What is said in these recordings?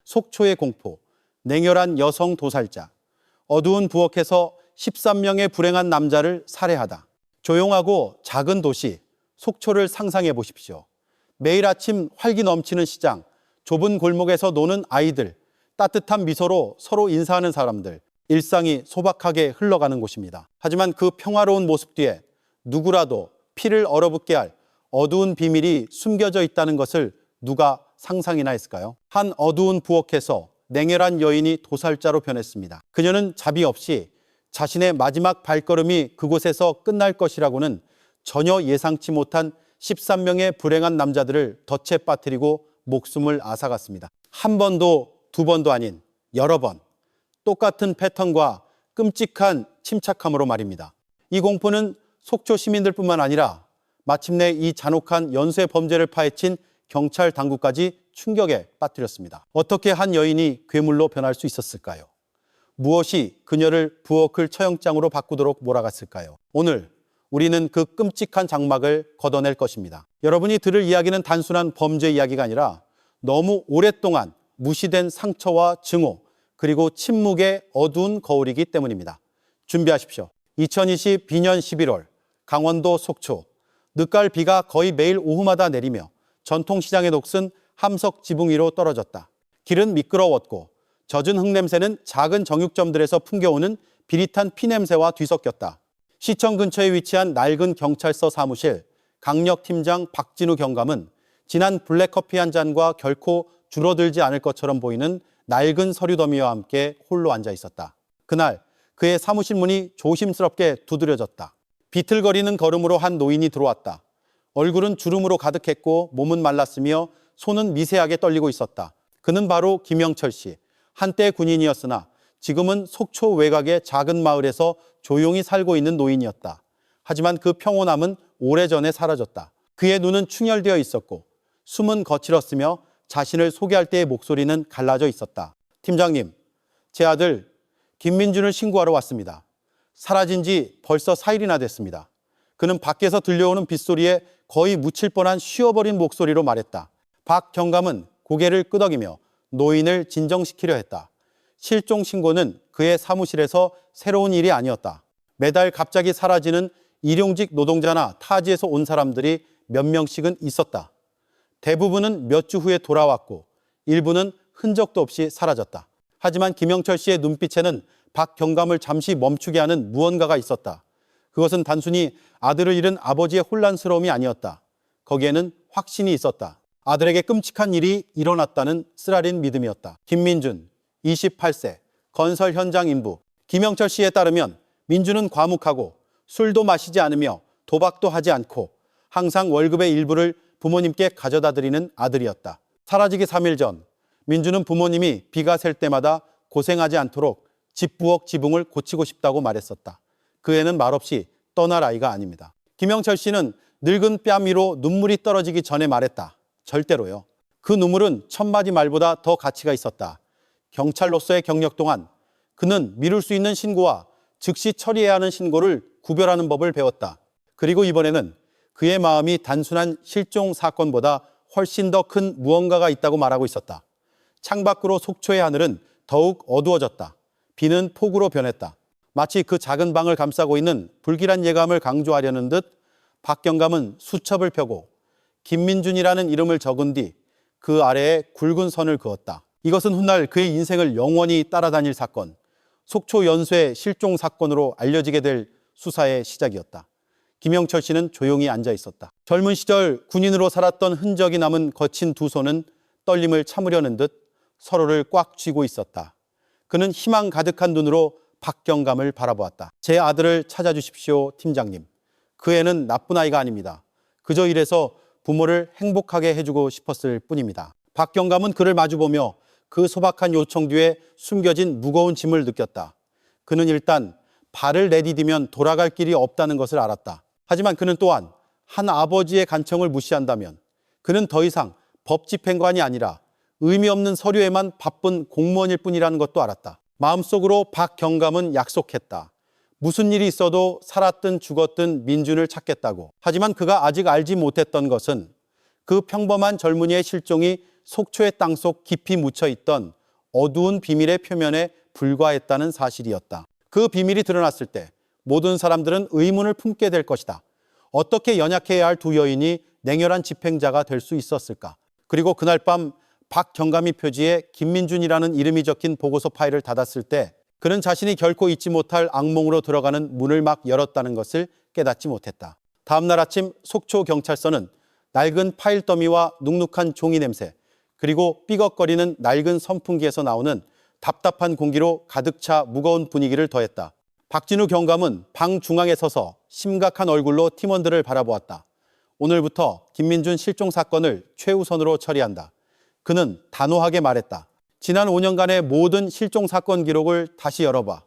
속초의 공포, 냉혈한 여성 도살자, 어두운 부엌에서 13명의 불행한 남자를 살해하다. 조용하고 작은 도시 속초를 상상해 보십시오. 매일 아침 활기 넘치는 시장, 좁은 골목에서 노는 아이들, 따뜻한 미소로 서로 인사하는 사람들, 일상이 소박하게 흘러가는 곳입니다. 하지만 그 평화로운 모습 뒤에 누구라도 피를 얼어붙게 할 어두운 비밀이 숨겨져 있다는 것을 누가 상상이나 했을까요? 한 어두운 부엌에서 냉혈한 여인이 도살자로 변했습니다. 그녀는 자비 없이 자신의 마지막 발걸음이 그곳에서 끝날 것이라고는 전혀 예상치 못한 13명의 불행한 남자들을 덫에 빠뜨리고 목숨을 앗아갔습니다. 한 번도 두 번도 아닌 여러 번 똑같은 패턴과 끔찍한 침착함으로 말입니다. 이 공포는 속초 시민들뿐만 아니라 마침내 이 잔혹한 연쇄 범죄를 파헤친 경찰 당국까지 충격에 빠뜨렸습니다. 어떻게 한 여인이 괴물로 변할 수 있었을까요? 무엇이 그녀를 부엌을 처형장으로 바꾸도록 몰아갔을까요? 오늘 우리는 그 끔찍한 장막을 걷어낼 것입니다. 여러분이 들을 이야기는 단순한 범죄 이야기가 아니라 너무 오랫동안 무시된 상처와 증오, 그리고 침묵의 어두운 거울이기 때문입니다. 준비하십시오. 2022년 11월 강원도 속초, 늦가을 비가 거의 매일 오후마다 내리며 전통시장의 녹슨 함석 지붕 위로 떨어졌다. 길은 미끄러웠고 젖은 흙냄새는 작은 정육점들에서 풍겨오는 비릿한 피냄새와 뒤섞였다. 시청 근처에 위치한 낡은 경찰서 사무실, 강력팀장 박진우 경감은 진한 블랙커피 한 잔과 결코 줄어들지 않을 것처럼 보이는 낡은 서류 더미와 함께 홀로 앉아 있었다. 그날 그의 사무실 문이 조심스럽게 두드려졌다. 비틀거리는 걸음으로 한 노인이 들어왔다. 얼굴은 주름으로 가득했고 몸은 말랐으며 손은 미세하게 떨리고 있었다. 그는 바로 김영철 씨. 한때 군인이었으나 지금은 속초 외곽의 작은 마을에서 조용히 살고 있는 노인이었다. 하지만 그 평온함은 오래전에 사라졌다. 그의 눈은 충혈되어 있었고 숨은 거칠었으며 자신을 소개할 때의 목소리는 갈라져 있었다. 팀장님, 제 아들 김민준을 신고하러 왔습니다. 사라진 지 벌써 4일이나 됐습니다. 그는 밖에서 들려오는 빗소리에 거의 묻힐 뻔한 쉬어버린 목소리로 말했다. 박 경감은 고개를 끄덕이며 노인을 진정시키려 했다. 실종 신고는 그의 사무실에서 새로운 일이 아니었다. 매달 갑자기 사라지는 일용직 노동자나 타지에서 온 사람들이 몇 명씩은 있었다. 대부분은 몇 주 후에 돌아왔고 일부는 흔적도 없이 사라졌다. 하지만 김영철 씨의 눈빛에는 박 경감을 잠시 멈추게 하는 무언가가 있었다. 그것은 단순히 아들을 잃은 아버지의 혼란스러움이 아니었다. 거기에는 확신이 있었다. 아들에게 끔찍한 일이 일어났다는 쓰라린 믿음이었다. 김민준, 28세, 건설 현장 인부. 김영철 씨에 따르면 민준은 과묵하고 술도 마시지 않으며 도박도 하지 않고 항상 월급의 일부를 부모님께 가져다 드리는 아들이었다. 사라지기 3일 전 민준은 부모님이 비가 셀 때마다 고생하지 않도록 집 부엌 지붕을 고치고 싶다고 말했었다. 그 애는 말없이 떠날 아이가 아닙니다. 김영철 씨는 늙은 뺨 위로 눈물이 떨어지기 전에 말했다. 절대로요. 그 눈물은 천마디 말보다 더 가치가 있었다. 경찰로서의 경력 동안 그는 미룰 수 있는 신고와 즉시 처리해야 하는 신고를 구별하는 법을 배웠다. 그리고 이번에는 그의 마음이 단순한 실종 사건보다 훨씬 더 큰 무언가가 있다고 말하고 있었다. 창밖으로 속초의 하늘은 더욱 어두워졌다. 비는 폭우로 변했다. 마치 그 작은 방을 감싸고 있는 불길한 예감을 강조하려는 듯 박 경감은 수첩을 펴고 김민준이라는 이름을 적은 뒤 그 아래에 굵은 선을 그었다. 이것은 훗날 그의 인생을 영원히 따라다닐 사건, 속초 연쇄 실종 사건으로 알려지게 될 수사의 시작이었다. 김영철 씨는 조용히 앉아 있었다. 젊은 시절 군인으로 살았던 흔적이 남은 거친 두 손은 떨림을 참으려는 듯 서로를 꽉 쥐고 있었다. 그는 희망 가득한 눈으로 박경감을 바라보았다. 제 아들을 찾아주십시오, 팀장님. 그 애는 나쁜 아이가 아닙니다. 그저 이래서 부모를 행복하게 해주고 싶었을 뿐입니다. 박경감은 그를 마주보며 그 소박한 요청 뒤에 숨겨진 무거운 짐을 느꼈다. 그는 일단 발을 내디디면 돌아갈 길이 없다는 것을 알았다. 하지만 그는 또한 한 아버지의 간청을 무시한다면 그는 더 이상 법 집행관이 아니라 의미 없는 서류에만 바쁜 공무원일 뿐이라는 것도 알았다. 마음속으로 박경감은 약속했다. 무슨 일이 있어도 살았든 죽었든 민준을 찾겠다고. 하지만 그가 아직 알지 못했던 것은 그 평범한 젊은이의 실종이 속초의 땅속 깊이 묻혀있던 어두운 비밀의 표면에 불과했다는 사실이었다. 그 비밀이 드러났을 때 모든 사람들은 의문을 품게 될 것이다. 어떻게 연약해야 할 두 여인이 냉혈한 집행자가 될 수 있었을까? 그리고 그날 밤 박경감이 표지에 김민준이라는 이름이 적힌 보고서 파일을 닫았을 때 그는 자신이 결코 잊지 못할 악몽으로 들어가는 문을 막 열었다는 것을 깨닫지 못했다. 다음 날 아침 속초경찰서는 낡은 파일 더미와 눅눅한 종이 냄새, 그리고 삐걱거리는 낡은 선풍기에서 나오는 답답한 공기로 가득 차 무거운 분위기를 더했다. 박진우 경감은 방 중앙에 서서 심각한 얼굴로 팀원들을 바라보았다. 오늘부터 김민준 실종 사건을 최우선으로 처리한다. 그는 단호하게 말했다. 지난 5년간의 모든 실종 사건 기록을 다시 열어봐.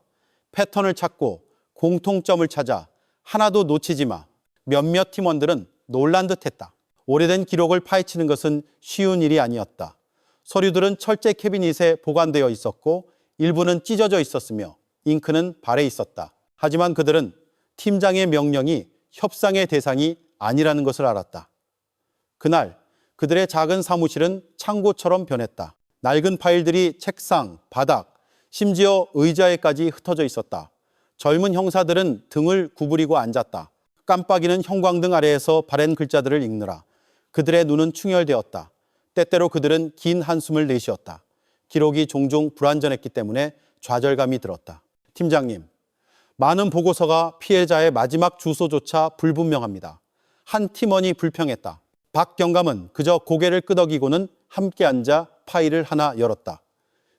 패턴을 찾고 공통점을 찾아 하나도 놓치지 마. 몇몇 팀원들은 놀란 듯했다. 오래된 기록을 파헤치는 것은 쉬운 일이 아니었다. 서류들은 철제 캐비닛에 보관되어 있었고 일부는 찢어져 있었으며 잉크는 발에 있었다. 하지만 그들은 팀장의 명령이 협상의 대상이 아니라는 것을 알았다. 그날 그들의 작은 사무실은 창고처럼 변했다. 낡은 파일들이 책상, 바닥, 심지어 의자에까지 흩어져 있었다. 젊은 형사들은 등을 구부리고 앉았다. 깜빡이는 형광등 아래에서 바랜 글자들을 읽느라 그들의 눈은 충혈되었다. 때때로 그들은 긴 한숨을 내쉬었다. 기록이 종종 불완전했기 때문에 좌절감이 들었다. 팀장님, 많은 보고서가 피해자의 마지막 주소조차 불분명합니다. 한 팀원이 불평했다. 박 경감은 그저 고개를 끄덕이고는 함께 앉아 파일을 하나 열었다.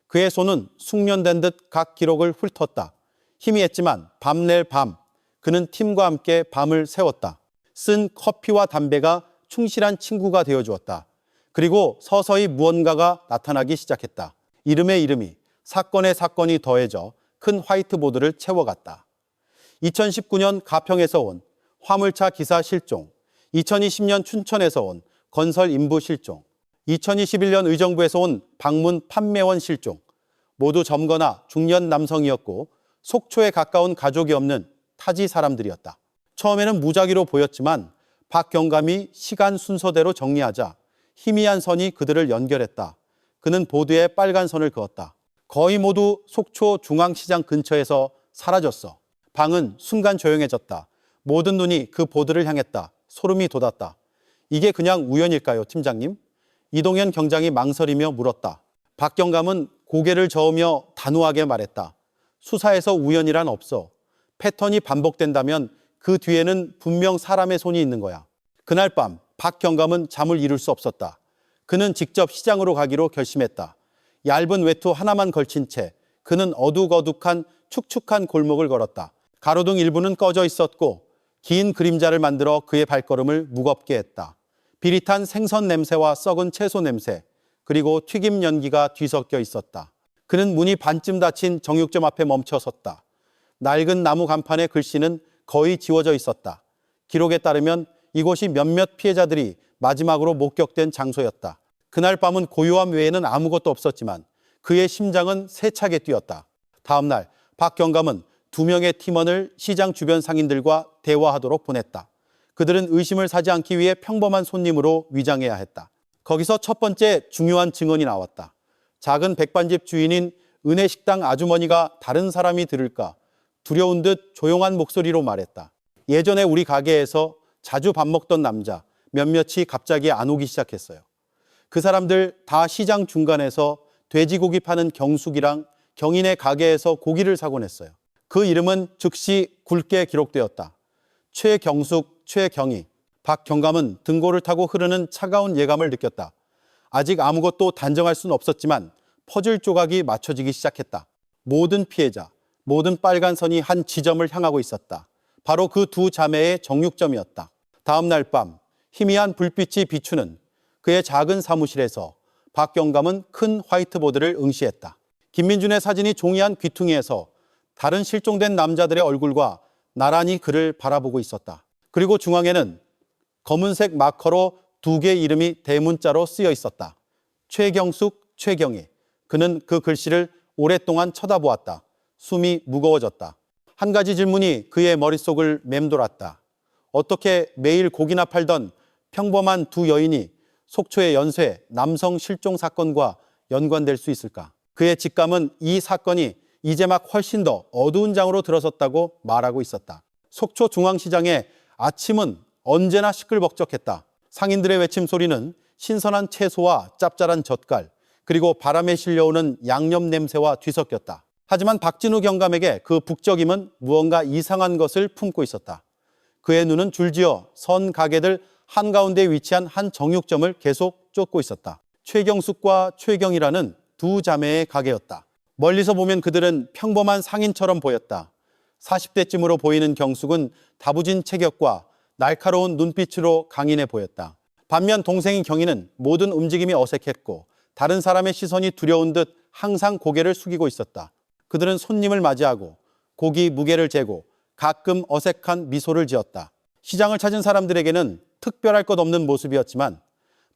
그의 손은 숙련된 듯 각 기록을 훑었다. 희미했지만 밤낼 밤, 그는 팀과 함께 밤을 새웠다. 쓴 커피와 담배가 충실한 친구가 되어주었다. 그리고 서서히 무언가가 나타나기 시작했다. 이름의 이름이, 사건의 사건이 더해져 큰 화이트보드를 채워갔다. 2019년 가평에서 온 화물차 기사 실종, 2020년 춘천에서 온 건설 인부 실종, 2021년 의정부에서 온 방문 판매원 실종, 모두 젊거나 중년 남성이었고 속초에 가까운 가족이 없는 타지 사람들이었다. 처음에는 무작위로 보였지만 박 경감이 시간 순서대로 정리하자 희미한 선이 그들을 연결했다. 그는 보드에 빨간 선을 그었다. 거의 모두 속초 중앙시장 근처에서 사라졌어. 방은 순간 조용해졌다. 모든 눈이 그 보드를 향했다. 소름이 돋았다. 이게 그냥 우연일까요, 팀장님? 이동현 경장이 망설이며 물었다. 박 경감은 고개를 저으며 단호하게 말했다. 수사에서 우연이란 없어. 패턴이 반복된다면 그 뒤에는 분명 사람의 손이 있는 거야. 그날 밤 박 경감은 잠을 이룰 수 없었다. 그는 직접 시장으로 가기로 결심했다. 얇은 외투 하나만 걸친 채 그는 어둑어둑한 축축한 골목을 걸었다. 가로등 일부는 꺼져 있었고 긴 그림자를 만들어 그의 발걸음을 무겁게 했다. 비릿한 생선 냄새와 썩은 채소 냄새, 그리고 튀김 연기가 뒤섞여 있었다. 그는 문이 반쯤 닫힌 정육점 앞에 멈춰 섰다. 낡은 나무 간판의 글씨는 거의 지워져 있었다. 기록에 따르면 이곳이 몇몇 피해자들이 마지막으로 목격된 장소였다. 그날 밤은 고요함 외에는 아무것도 없었지만 그의 심장은 세차게 뛰었다. 다음 날 박 경감은 2명의 팀원을 시장 주변 상인들과 대화하도록 보냈다. 그들은 의심을 사지 않기 위해 평범한 손님으로 위장해야 했다. 거기서 첫 번째 중요한 증언이 나왔다. 작은 백반집 주인인 은혜식당 아주머니가 다른 사람이 들을까 두려운 듯 조용한 목소리로 말했다. 예전에 우리 가게에서 자주 밥 먹던 남자 몇몇이 갑자기 안 오기 시작했어요. 그 사람들 다 시장 중간에서 돼지고기 파는 경숙이랑 경인의 가게에서 고기를 사곤 했어요. 그 이름은 즉시 굵게 기록되었다. 최경숙, 최경희. 박 경감은 등골을 타고 흐르는 차가운 예감을 느꼈다. 아직 아무것도 단정할 수는 없었지만 퍼즐 조각이 맞춰지기 시작했다. 모든 피해자, 모든 빨간 선이 한 지점을 향하고 있었다. 바로 그 두 자매의 정육점이었다. 다음 날 밤 희미한 불빛이 비추는 그의 작은 사무실에서 박 경감은 큰 화이트보드를 응시했다. 김민준의 사진이 종이한 귀퉁이에서 다른 실종된 남자들의 얼굴과 나란히 그를 바라보고 있었다. 그리고 중앙에는 검은색 마커로 2개 이름이 대문자로 쓰여 있었다. 최경숙, 최경희. 그는 그 글씨를 오랫동안 쳐다보았다. 숨이 무거워졌다. 한 가지 질문이 그의 머릿속을 맴돌았다. 어떻게 매일 고기나 팔던 평범한 두 여인이 속초의 연쇄 남성 실종 사건과 연관될 수 있을까? 그의 직감은 이 사건이 이제 막 훨씬 더 어두운 장으로 들어섰다고 말하고 있었다. 속초 중앙시장의 아침은 언제나 시끌벅적했다. 상인들의 외침 소리는 신선한 채소와 짭짤한 젓갈, 그리고 바람에 실려오는 양념 냄새와 뒤섞였다. 하지만 박진우 경감에게 그 북적임은 무언가 이상한 것을 품고 있었다. 그의 눈은 줄지어 선 가게들 한가운데 위치한 한 정육점을 계속 쫓고 있었다. 최경숙과 최경이라는 두 자매의 가게였다. 멀리서 보면 그들은 평범한 상인처럼 보였다. 40대쯤으로 보이는 경숙은 다부진 체격과 날카로운 눈빛으로 강인해 보였다. 반면 동생인 경이는 모든 움직임이 어색했고 다른 사람의 시선이 두려운 듯 항상 고개를 숙이고 있었다. 그들은 손님을 맞이하고 고기 무게를 재고 가끔 어색한 미소를 지었다. 시장을 찾은 사람들에게는 특별할 것 없는 모습이었지만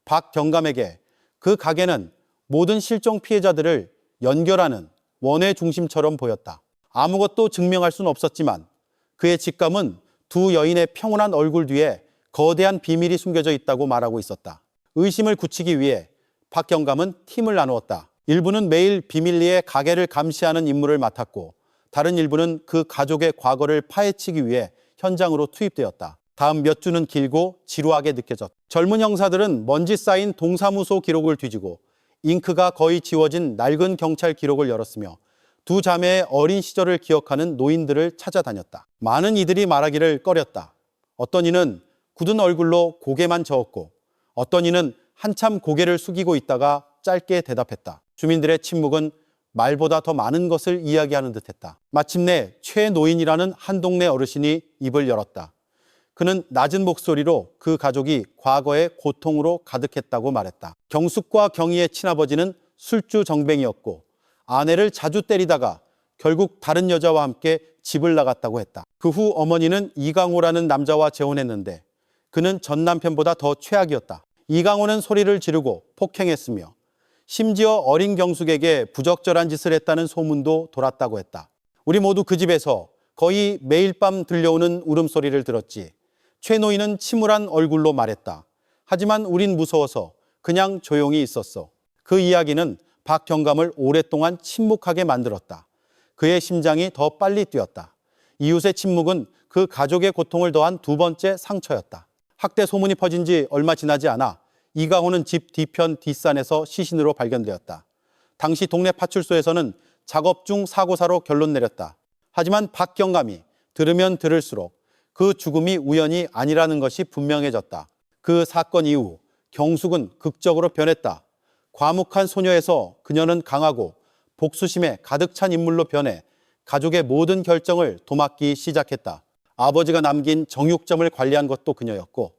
박 경감에게 그 가게는 모든 실종 피해자들을 연결하는 원의 중심처럼 보였다. 아무것도 증명할 수는 없었지만 그의 직감은 두 여인의 평온한 얼굴 뒤에 거대한 비밀이 숨겨져 있다고 말하고 있었다. 의심을 굳히기 위해 박 경감은 팀을 나누었다. 일부는 매일 비밀리에 가게를 감시하는 임무를 맡았고 다른 일부는 그 가족의 과거를 파헤치기 위해 현장으로 투입되었다. 다음 몇 주는 길고 지루하게 느껴졌다. 젊은 형사들은 먼지 쌓인 동사무소 기록을 뒤지고 잉크가 거의 지워진 낡은 경찰 기록을 열었으며 두 자매의 어린 시절을 기억하는 노인들을 찾아다녔다. 많은 이들이 말하기를 꺼렸다. 어떤 이는 굳은 얼굴로 고개만 저었고 어떤 이는 한참 고개를 숙이고 있다가 짧게 대답했다. 주민들의 침묵은 말보다 더 많은 것을 이야기하는 듯했다. 마침내 최노인이라는 한 동네 어르신이 입을 열었다. 그는 낮은 목소리로 그 가족이 과거의 고통으로 가득했다고 말했다. 경숙과 경희의 친아버지는 술주 정뱅이였고 아내를 자주 때리다가 결국 다른 여자와 함께 집을 나갔다고 했다. 그 후 어머니는 이강호라는 남자와 재혼했는데 그는 전 남편보다 더 최악이었다. 이강호는 소리를 지르고 폭행했으며 심지어 어린 경숙에게 부적절한 짓을 했다는 소문도 돌았다고 했다. 우리 모두 그 집에서 거의 매일 밤 들려오는 울음소리를 들었지. 최 노인은 침울한 얼굴로 말했다. 하지만 우린 무서워서 그냥 조용히 있었어. 그 이야기는 박 경감을 오랫동안 침묵하게 만들었다. 그의 심장이 더 빨리 뛰었다. 이웃의 침묵은 그 가족의 고통을 더한 두 번째 상처였다. 학대 소문이 퍼진 지 얼마 지나지 않아 이강호는 집 뒤편 뒷산에서 시신으로 발견되었다. 당시 동네 파출소에서는 작업 중 사고사로 결론 내렸다. 하지만 박 경감이 들으면 들을수록 그 죽음이 우연이 아니라는 것이 분명해졌다. 그 사건 이후 경숙은 극적으로 변했다. 과묵한 소녀에서 그녀는 강하고 복수심에 가득 찬 인물로 변해 가족의 모든 결정을 도맡기 시작했다. 아버지가 남긴 정육점을 관리한 것도 그녀였고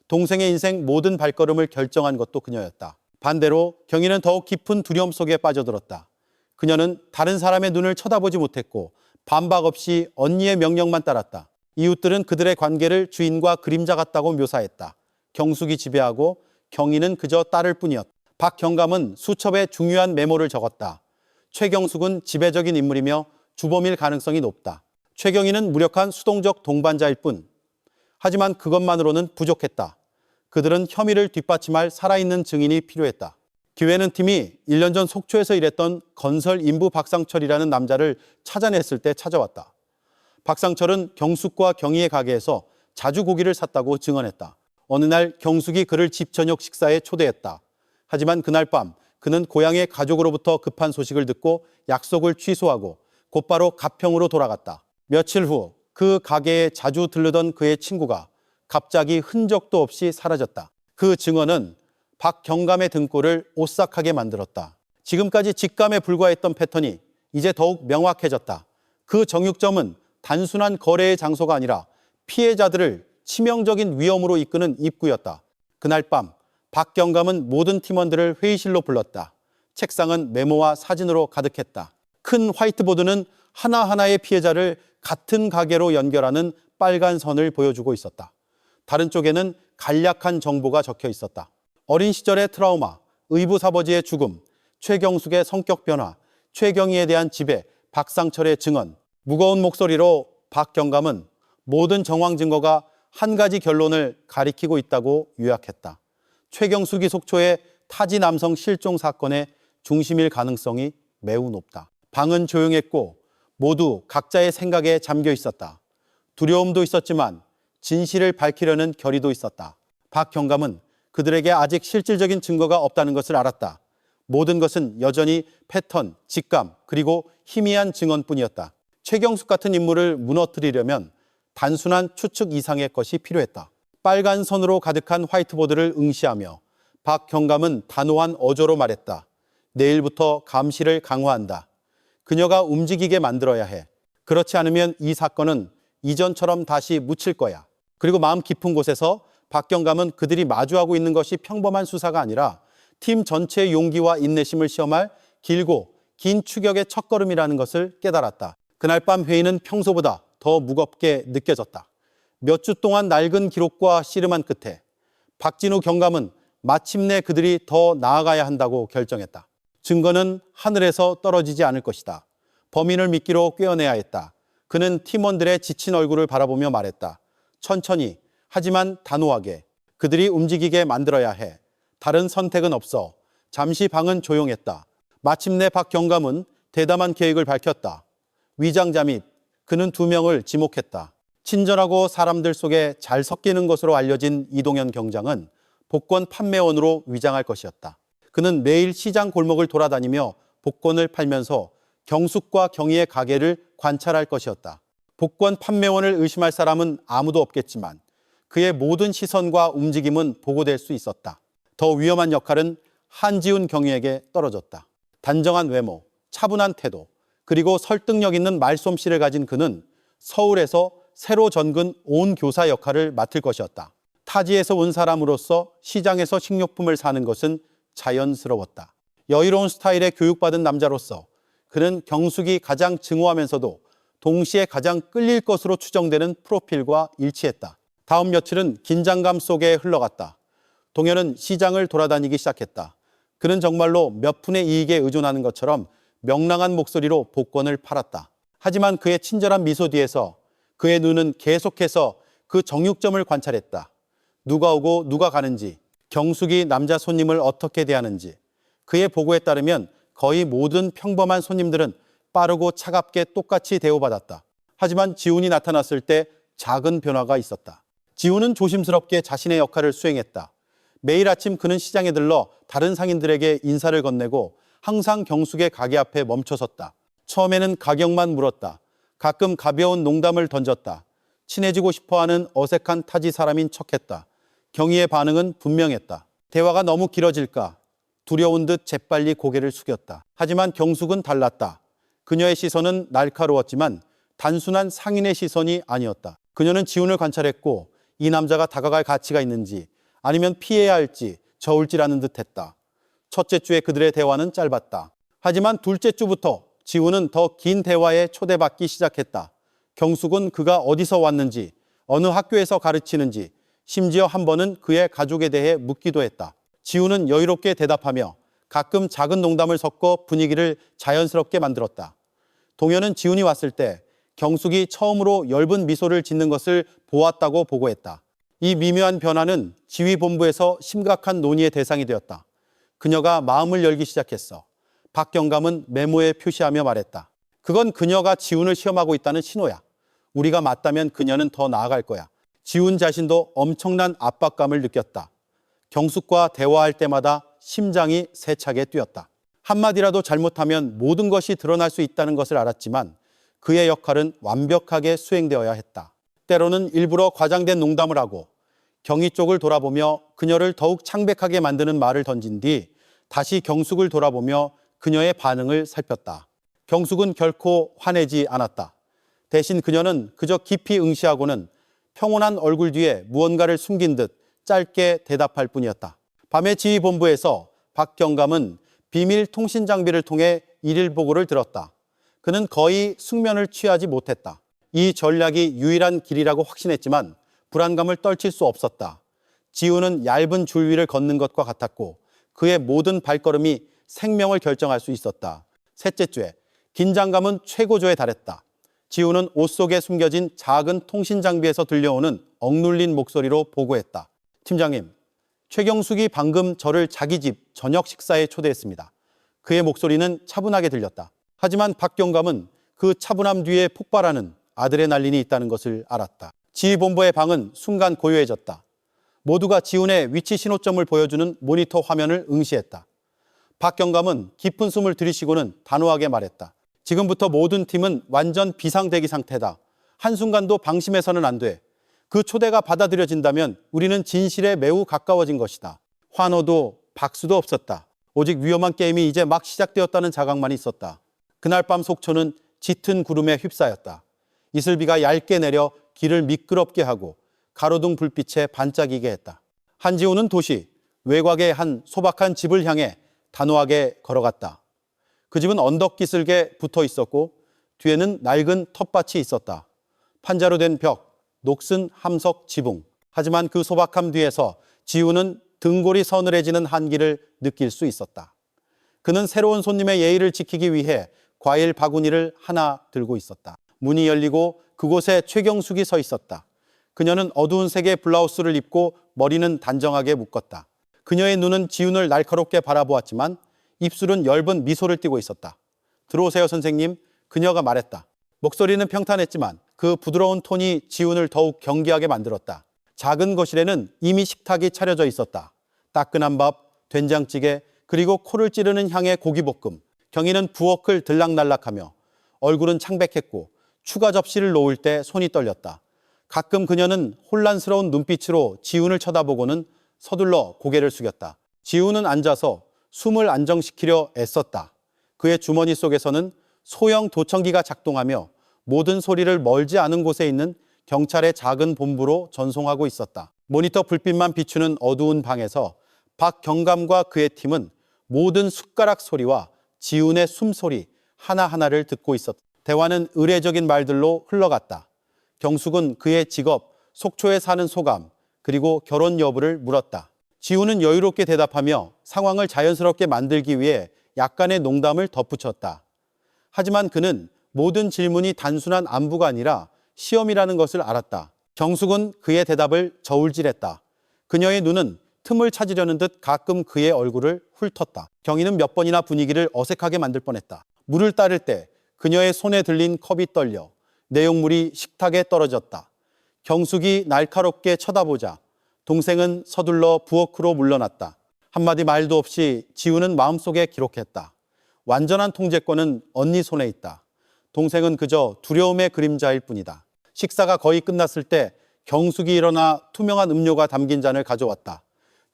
동생의 인생 모든 발걸음을 결정한 것도 그녀였다. 반대로 경희는 더욱 깊은 두려움 속에 빠져들었다. 그녀는 다른 사람의 눈을 쳐다보지 못했고 반박 없이 언니의 명령만 따랐다. 이웃들은 그들의 관계를 주인과 그림자 같다고 묘사했다. 경숙이 지배하고 경희는 그저 따를 뿐이었다. 박 경감은 수첩에 중요한 메모를 적었다. 최경숙은 지배적인 인물이며 주범일 가능성이 높다. 최경희는 무력한 수동적 동반자일 뿐. 하지만 그것만으로는 부족했다. 그들은 혐의를 뒷받침할 살아있는 증인이 필요했다. 기회는 팀이 1년 전 속초에서 일했던 건설 인부 박상철이라는 남자를 찾아냈을 때 찾아왔다. 박상철은 경숙과 경희의 가게에서 자주 고기를 샀다고 증언했다. 어느 날 경숙이 그를 집 저녁 식사에 초대했다. 하지만 그날 밤 그는 고향의 가족으로부터 급한 소식을 듣고 약속을 취소하고 곧바로 가평으로 돌아갔다. 며칠 후 그 가게에 자주 들르던 그의 친구가 갑자기 흔적도 없이 사라졌다. 그 증언은 박 경감의 등골을 오싹하게 만들었다. 지금까지 직감에 불과했던 패턴이 이제 더욱 명확해졌다. 그 정육점은 단순한 거래의 장소가 아니라 피해자들을 치명적인 위험으로 이끄는 입구였다. 그날 밤 박 경감은 모든 팀원들을 회의실로 불렀다. 책상은 메모와 사진으로 가득했다. 큰 화이트보드는 하나하나의 피해자를 같은 가게로 연결하는 빨간 선을 보여주고 있었다. 다른 쪽에는 간략한 정보가 적혀 있었다. 어린 시절의 트라우마, 의붓아버지의 죽음, 최경숙의 성격 변화, 최경희에 대한 지배, 박상철의 증언. 무거운 목소리로 박 경감은 모든 정황 증거가 한 가지 결론을 가리키고 있다고 요약했다. 최경숙이 속초의 타지 남성 실종 사건의 중심일 가능성이 매우 높다. 방은 조용했고 모두 각자의 생각에 잠겨 있었다. 두려움도 있었지만 진실을 밝히려는 결의도 있었다. 박 경감은 그들에게 아직 실질적인 증거가 없다는 것을 알았다. 모든 것은 여전히 패턴, 직감, 그리고 희미한 증언뿐이었다. 최경숙 같은 인물을 무너뜨리려면 단순한 추측 이상의 것이 필요했다. 빨간 선으로 가득한 화이트보드를 응시하며 박 경감은 단호한 어조로 말했다. 내일부터 감시를 강화한다. 그녀가 움직이게 만들어야 해. 그렇지 않으면 이 사건은 이전처럼 다시 묻힐 거야. 그리고 마음 깊은 곳에서 박 경감은 그들이 마주하고 있는 것이 평범한 수사가 아니라 팀 전체의 용기와 인내심을 시험할 길고 긴 추격의 첫걸음이라는 것을 깨달았다. 그날 밤 회의는 평소보다 더 무겁게 느껴졌다. 몇 주 동안 낡은 기록과 씨름한 끝에 박진우 경감은 마침내 그들이 더 나아가야 한다고 결정했다. 증거는 하늘에서 떨어지지 않을 것이다. 범인을 미끼로 꿰어내야 했다. 그는 팀원들의 지친 얼굴을 바라보며 말했다. 천천히, 하지만 단호하게 그들이 움직이게 만들어야 해. 다른 선택은 없어. 잠시 방은 조용했다. 마침내 박 경감은 대담한 계획을 밝혔다. 위장 잠입. 그는 2명을 지목했다. 친절하고 사람들 속에 잘 섞이는 것으로 알려진 이동현 경장은 복권 판매원으로 위장할 것이었다. 그는 매일 시장 골목을 돌아다니며 복권을 팔면서 경숙과 경희의 가게를 관찰할 것이었다. 복권 판매원을 의심할 사람은 아무도 없겠지만 그의 모든 시선과 움직임은 보고될 수 있었다. 더 위험한 역할은 한지훈 경위에게 떨어졌다. 단정한 외모, 차분한 태도, 그리고 설득력 있는 말솜씨를 가진 그는 서울에서 새로 전근 온 교사 역할을 맡을 것이었다. 타지에서 온 사람으로서 시장에서 식료품을 사는 것은 자연스러웠다. 여유로운 스타일의 교육받은 남자로서 그는 경숙이 가장 증오하면서도 동시에 가장 끌릴 것으로 추정되는 프로필과 일치했다. 다음 며칠은 긴장감 속에 흘러갔다. 동현은 시장을 돌아다니기 시작했다. 그는 정말로 몇 푼의 이익에 의존하는 것처럼 명랑한 목소리로 복권을 팔았다. 하지만 그의 친절한 미소 뒤에서 그의 눈은 계속해서 그 정육점을 관찰했다. 누가 오고 누가 가는지, 경숙이 남자 손님을 어떻게 대하는지. 그의 보고에 따르면 거의 모든 평범한 손님들은 빠르고 차갑게 똑같이 대우받았다. 하지만 지훈이 나타났을 때 작은 변화가 있었다. 지훈은 조심스럽게 자신의 역할을 수행했다. 매일 아침 그는 시장에 들러 다른 상인들에게 인사를 건네고 항상 경숙의 가게 앞에 멈춰섰다. 처음에는 가격만 물었다. 가끔 가벼운 농담을 던졌다. 친해지고 싶어하는 어색한 타지 사람인 척했다. 경희의 반응은 분명했다. 대화가 너무 길어질까 두려운 듯 재빨리 고개를 숙였다. 하지만 경숙은 달랐다. 그녀의 시선은 날카로웠지만 단순한 상인의 시선이 아니었다. 그녀는 지훈을 관찰했고 이 남자가 다가갈 가치가 있는지 아니면 피해야 할지 저울질하는 듯했다. 첫째 주에 그들의 대화는 짧았다. 하지만 둘째 주부터 지훈은 더 긴 대화에 초대받기 시작했다. 경숙은 그가 어디서 왔는지, 어느 학교에서 가르치는지, 심지어 한 번은 그의 가족에 대해 묻기도 했다. 지훈은 여유롭게 대답하며 가끔 작은 농담을 섞어 분위기를 자연스럽게 만들었다. 동현은 지훈이 왔을 때 경숙이 처음으로 엷은 미소를 짓는 것을 보았다고 보고했다. 이 미묘한 변화는 지휘본부에서 심각한 논의의 대상이 되었다. 그녀가 마음을 열기 시작했어. 박 경감은 메모에 표시하며 말했다. 그건 그녀가 지훈을 시험하고 있다는 신호야. 우리가 맞다면 그녀는 더 나아갈 거야. 지훈 자신도 엄청난 압박감을 느꼈다. 경숙과 대화할 때마다 심장이 세차게 뛰었다. 한마디라도 잘못하면 모든 것이 드러날 수 있다는 것을 알았지만 그의 역할은 완벽하게 수행되어야 했다. 때로는 일부러 과장된 농담을 하고 경희 쪽을 돌아보며 그녀를 더욱 창백하게 만드는 말을 던진 뒤 다시 경숙을 돌아보며 그녀의 반응을 살폈다. 경숙은 결코 화내지 않았다. 대신 그녀는 그저 깊이 응시하고는 평온한 얼굴 뒤에 무언가를 숨긴 듯 짧게 대답할 뿐이었다. 밤에 지휘본부에서 박 경감은 비밀 통신 장비를 통해 일일 보고를 들었다. 그는 거의 숙면을 취하지 못했다. 이 전략이 유일한 길이라고 확신했지만 불안감을 떨칠 수 없었다. 지훈은 얇은 줄 위를 걷는 것과 같았고 그의 모든 발걸음이 생명을 결정할 수 있었다. 셋째 주에 긴장감은 최고조에 달했다. 지훈은 옷 속에 숨겨진 작은 통신 장비에서 들려오는 억눌린 목소리로 보고했다. 팀장님, 최경숙이 방금 저를 자기 집 저녁 식사에 초대했습니다. 그의 목소리는 차분하게 들렸다. 하지만 박경감은 그 차분함 뒤에 폭발하는 아드레날린이 있다는 것을 알았다. 지휘본부의 방은 순간 고요해졌다. 모두가 지훈의 위치 신호점을 보여주는 모니터 화면을 응시했다. 박경감은 깊은 숨을 들이쉬고는 단호하게 말했다. 지금부터 모든 팀은 완전 비상대기 상태다. 한순간도 방심해서는 안 돼. 그 초대가 받아들여진다면 우리는 진실에 매우 가까워진 것이다. 환호도 박수도 없었다. 오직 위험한 게임이 이제 막 시작되었다는 자각만 있었다. 그날 밤 속초는 짙은 구름에 휩싸였다. 이슬비가 얇게 내려 길을 미끄럽게 하고 가로등 불빛에 반짝이게 했다. 한지훈은 도시 외곽의 한 소박한 집을 향해 단호하게 걸어갔다. 그 집은 언덕 기슭에 붙어 있었고 뒤에는 낡은 텃밭이 있었다. 판자로 된 벽, 녹슨 함석 지붕. 하지만 그 소박함 뒤에서 지훈은 등골이 서늘해지는 한기를 느낄 수 있었다. 그는 새로운 손님의 예의를 지키기 위해 과일 바구니를 하나 들고 있었다. 문이 열리고 그곳에 최경숙이 서 있었다. 그녀는 어두운 색의 블라우스를 입고 머리는 단정하게 묶었다. 그녀의 눈은 지훈을 날카롭게 바라보았지만 입술은 엷은 미소를 띠고 있었다. 들어오세요, 선생님. 그녀가 말했다. 목소리는 평탄했지만 그 부드러운 톤이 지훈을 더욱 경계하게 만들었다. 작은 거실에는 이미 식탁이 차려져 있었다. 따끈한 밥, 된장찌개, 그리고 코를 찌르는 향의 고기볶음. 경희는 부엌을 들락날락하며 얼굴은 창백했고 추가 접시를 놓을 때 손이 떨렸다. 가끔 그녀는 혼란스러운 눈빛으로 지훈을 쳐다보고는 서둘러 고개를 숙였다. 지훈은 앉아서 숨을 안정시키려 애썼다. 그의 주머니 속에서는 소형 도청기가 작동하며 모든 소리를 멀지 않은 곳에 있는 경찰의 작은 본부로 전송하고 있었다. 모니터 불빛만 비추는 어두운 방에서 박경감과 그의 팀은 모든 숟가락 소리와 지훈의 숨소리 하나하나를 듣고 있었다. 대화는 의례적인 말들로 흘러갔다. 경숙은 그의 직업, 속초에 사는 소감, 그리고 결혼 여부를 물었다. 지훈은 여유롭게 대답하며 상황을 자연스럽게 만들기 위해 약간의 농담을 덧붙였다. 하지만 그는 모든 질문이 단순한 안부가 아니라 시험이라는 것을 알았다. 경숙은 그의 대답을 저울질했다. 그녀의 눈은 틈을 찾으려는 듯 가끔 그의 얼굴을 훑었다. 경희는 몇 번이나 분위기를 어색하게 만들 뻔했다. 물을 따를 때 그녀의 손에 들린 컵이 떨려 내용물이 식탁에 떨어졌다. 경숙이 날카롭게 쳐다보자 동생은 서둘러 부엌으로 물러났다. 한마디 말도 없이 지훈은 마음속에 기록했다. 완전한 통제권은 언니 손에 있다. 동생은 그저 두려움의 그림자일 뿐이다. 식사가 거의 끝났을 때 경숙이 일어나 투명한 음료가 담긴 잔을 가져왔다.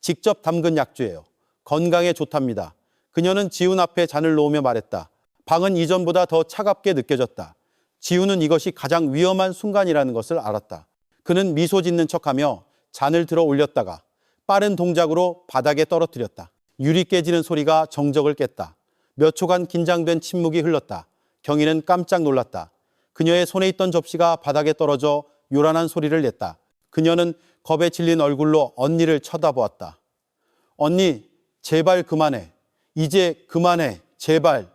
직접 담근 약주예요. 건강에 좋답니다. 그녀는 지훈 앞에 잔을 놓으며 말했다. 방은 이전보다 더 차갑게 느껴졌다. 지훈은 이것이 가장 위험한 순간이라는 것을 알았다. 그는 미소 짓는 척하며 잔을 들어 올렸다가 빠른 동작으로 바닥에 떨어뜨렸다. 유리 깨지는 소리가 정적을 깼다. 몇 초간 긴장된 침묵이 흘렀다. 경희는 깜짝 놀랐다. 그녀의 손에 있던 접시가 바닥에 떨어져 요란한 소리를 냈다. 그녀는 겁에 질린 얼굴로 언니를 쳐다보았다. 언니, 제발 그만해. 이제 그만해. 제발.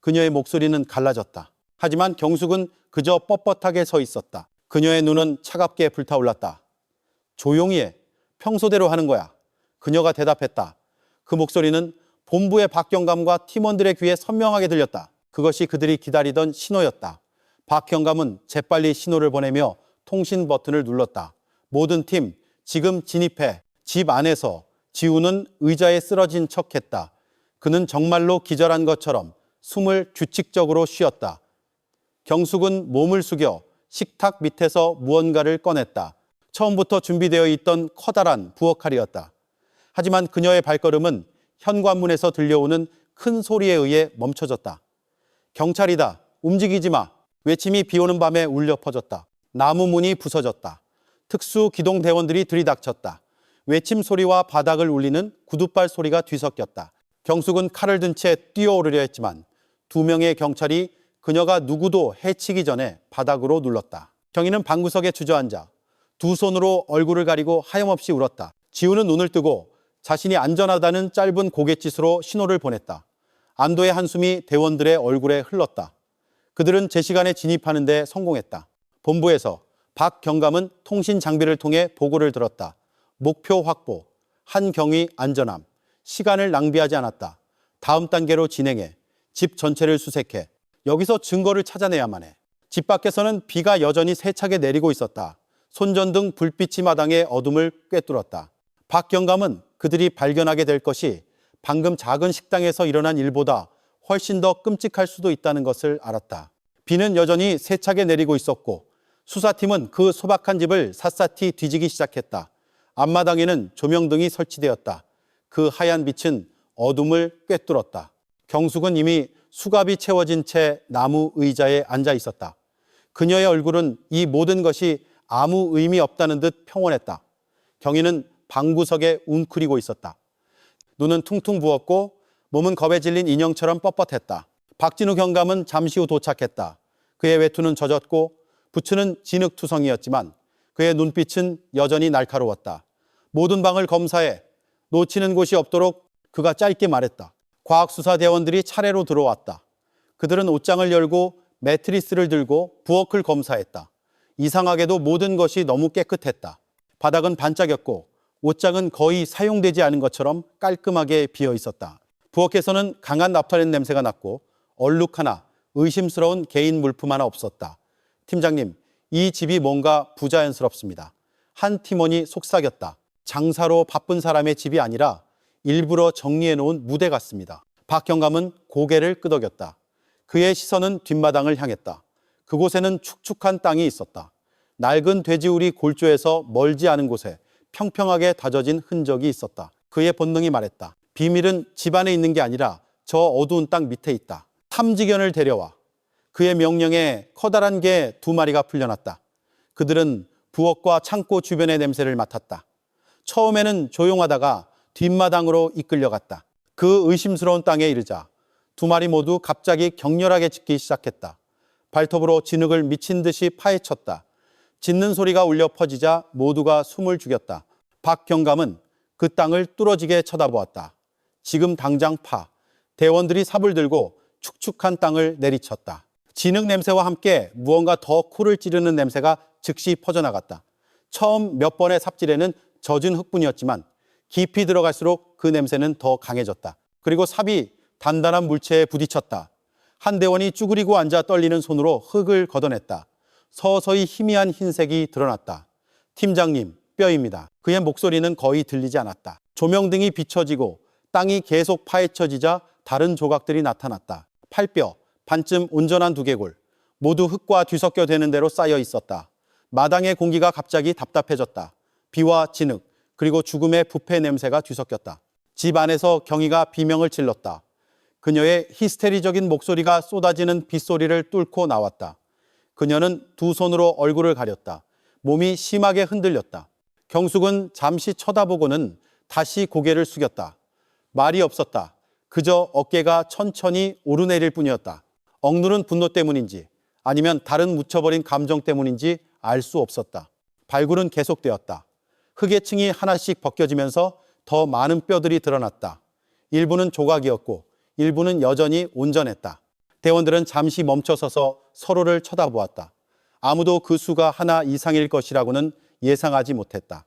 그녀의 목소리는 갈라졌다. 하지만 경숙은 그저 뻣뻣하게 서 있었다. 그녀의 눈은 차갑게 불타올랐다. 조용히 해. 평소대로 하는 거야. 그녀가 대답했다. 그 목소리는 본부의 박경감과 팀원들의 귀에 선명하게 들렸다. 그것이 그들이 기다리던 신호였다. 박경감은 재빨리 신호를 보내며 통신 버튼을 눌렀다. 모든 팀, 지금 진입해. 집 안에서. 지훈은 의자에 쓰러진 척했다. 그는 정말로 기절한 것처럼 숨을 규칙적으로 쉬었다. 경숙은 몸을 숙여 식탁 밑에서 무언가를 꺼냈다. 처음부터 준비되어 있던 커다란 부엌칼이었다. 하지만 그녀의 발걸음은 현관문에서 들려오는 큰 소리에 의해 멈춰졌다. 경찰이다. 움직이지 마. 외침이 비오는 밤에 울려 퍼졌다. 나무 문이 부서졌다. 특수 기동 대원들이 들이닥쳤다. 외침 소리와 바닥을 울리는 구두발 소리가 뒤섞였다. 경숙은 칼을 든 채 뛰어오르려 했지만 2명의 경찰이 그녀가 누구도 해치기 전에 바닥으로 눌렀다. 경희는 방구석에 주저앉아 두 손으로 얼굴을 가리고 하염없이 울었다. 지훈은 눈을 뜨고 자신이 안전하다는 짧은 고갯짓으로 신호를 보냈다. 안도의 한숨이 대원들의 얼굴에 흘렀다. 그들은 제 시간에 진입하는 데 성공했다. 본부에서 박경감은 통신 장비를 통해 보고를 들었다. 목표 확보, 한경위 안전함, 시간을 낭비하지 않았다. 다음 단계로 진행해 집 전체를 수색해. 여기서 증거를 찾아내야만 해. 집 밖에서는 비가 여전히 세차게 내리고 있었다. 손전등 불빛이 마당의 어둠을 꿰뚫었다. 박경감은 그들이 발견하게 될 것이 방금 작은 식당에서 일어난 일보다 훨씬 더 끔찍할 수도 있다는 것을 알았다. 비는 여전히 세차게 내리고 있었고 수사팀은 그 소박한 집을 샅샅이 뒤지기 시작했다. 앞마당에는 조명등이 설치되었다. 그 하얀 빛은 어둠을 꿰뚫었다. 경숙은 이미 수갑이 채워진 채 나무 의자에 앉아 있었다. 그녀의 얼굴은 이 모든 것이 아무 의미 없다는 듯 평온했다. 경희는 방구석에 웅크리고 있었다. 눈은 퉁퉁 부었고 몸은 겁에 질린 인형처럼 뻣뻣했다. 박진우 경감은 잠시 후 도착했다. 그의 외투는 젖었고 부츠는 진흙투성이었지만 그의 눈빛은 여전히 날카로웠다. 모든 방을 검사해 놓치는 곳이 없도록 그가 짧게 말했다. 과학수사대원들이 차례로 들어왔다. 그들은 옷장을 열고 매트리스를 들고 부엌을 검사했다. 이상하게도 모든 것이 너무 깨끗했다. 바닥은 반짝였고 옷장은 거의 사용되지 않은 것처럼 깔끔하게 비어 있었다. 부엌에서는 강한 나프탈렌 냄새가 났고 얼룩 하나, 의심스러운 개인 물품 하나 없었다. 팀장님, 이 집이 뭔가 부자연스럽습니다. 한 팀원이 속삭였다. 장사로 바쁜 사람의 집이 아니라 일부러 정리해놓은 무대 같습니다. 박경감은 고개를 끄덕였다. 그의 시선은 뒷마당을 향했다. 그곳에는 축축한 땅이 있었다. 낡은 돼지우리 골조에서 멀지 않은 곳에 평평하게 다져진 흔적이 있었다. 그의 본능이 말했다. 비밀은 집 안에 있는 게 아니라 저 어두운 땅 밑에 있다. 탐지견을 데려와. 그의 명령에 커다란 개 2마리가 풀려났다. 그들은 부엌과 창고 주변의 냄새를 맡았다. 처음에는 조용하다가 뒷마당으로 이끌려갔다. 그 의심스러운 땅에 이르자 2마리 모두 갑자기 격렬하게 짖기 시작했다. 발톱으로 진흙을 미친 듯이 파헤쳤다. 짖는 소리가 울려 퍼지자 모두가 숨을 죽였다. 박경감은 그 땅을 뚫어지게 쳐다보았다. 지금 당장 파. 대원들이 삽을 들고 축축한 땅을 내리쳤다. 진흙 냄새와 함께 무언가 더 코를 찌르는 냄새가 즉시 퍼져나갔다. 처음 몇 번의 삽질에는 젖은 흙뿐이었지만 깊이 들어갈수록 그 냄새는 더 강해졌다. 그리고 삽이 단단한 물체에 부딪혔다. 한 대원이 쭈그리고 앉아 떨리는 손으로 흙을 걷어냈다. 서서히 희미한 흰색이 드러났다. 팀장님, 뼈입니다. 그의 목소리는 거의 들리지 않았다. 조명등이 비춰지고 땅이 계속 파헤쳐지자 다른 조각들이 나타났다. 팔뼈, 반쯤 온전한 두개골, 모두 흙과 뒤섞여 되는 대로 쌓여 있었다. 마당의 공기가 갑자기 답답해졌다. 비와 진흙, 그리고 죽음의 부패 냄새가 뒤섞였다. 집 안에서 경희가 비명을 질렀다. 그녀의 히스테리적인 목소리가 쏟아지는 빗소리를 뚫고 나왔다. 그녀는 두 손으로 얼굴을 가렸다. 몸이 심하게 흔들렸다. 경숙은 잠시 쳐다보고는 다시 고개를 숙였다. 말이 없었다. 그저 어깨가 천천히 오르내릴 뿐이었다. 억누른 분노 때문인지 아니면 다른 묻혀버린 감정 때문인지 알 수 없었다. 발굴은 계속되었다. 흙의 층이 하나씩 벗겨지면서 더 많은 뼈들이 드러났다. 일부는 조각이었고 일부는 여전히 온전했다. 대원들은 잠시 멈춰서서 서로를 쳐다보았다. 아무도 그 수가 하나 이상일 것이라고는 예상하지 못했다.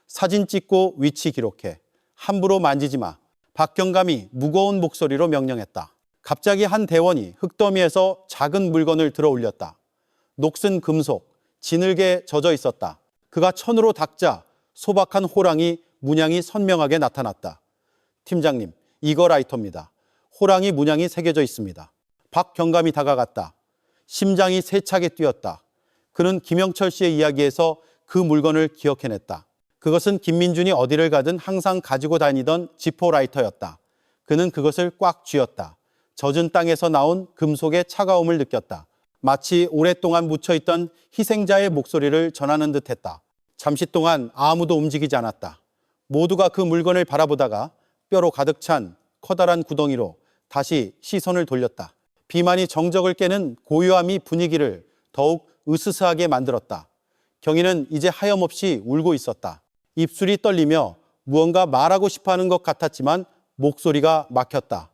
사진 찍고 위치 기록해. 함부로 만지지 마. 박경감이 무거운 목소리로 명령했다. 갑자기 한 대원이 흙더미에서 작은 물건을 들어 올렸다. 녹슨 금속, 진흙에 젖어 있었다. 그가 천으로 닦자 소박한 호랑이 문양이 선명하게 나타났다. 팀장님, 이거 라이터입니다. 호랑이 문양이 새겨져 있습니다. 박경감이 다가갔다. 심장이 세차게 뛰었다. 그는 김영철 씨의 이야기에서 그 물건을 기억해냈다. 그것은 김민준이 어디를 가든 항상 가지고 다니던 지포 라이터였다. 그는 그것을 꽉 쥐었다. 젖은 땅에서 나온 금속의 차가움을 느꼈다. 마치 오랫동안 묻혀있던 희생자의 목소리를 전하는 듯했다. 잠시 동안 아무도 움직이지 않았다. 모두가 그 물건을 바라보다가 뼈로 가득 찬 커다란 구덩이로 다시 시선을 돌렸다. 비만이 정적을 깨는 고요함이 분위기를 더욱 으스스하게 만들었다. 경희는 이제 하염없이 울고 있었다. 입술이 떨리며 무언가 말하고 싶어하는 것 같았지만 목소리가 막혔다.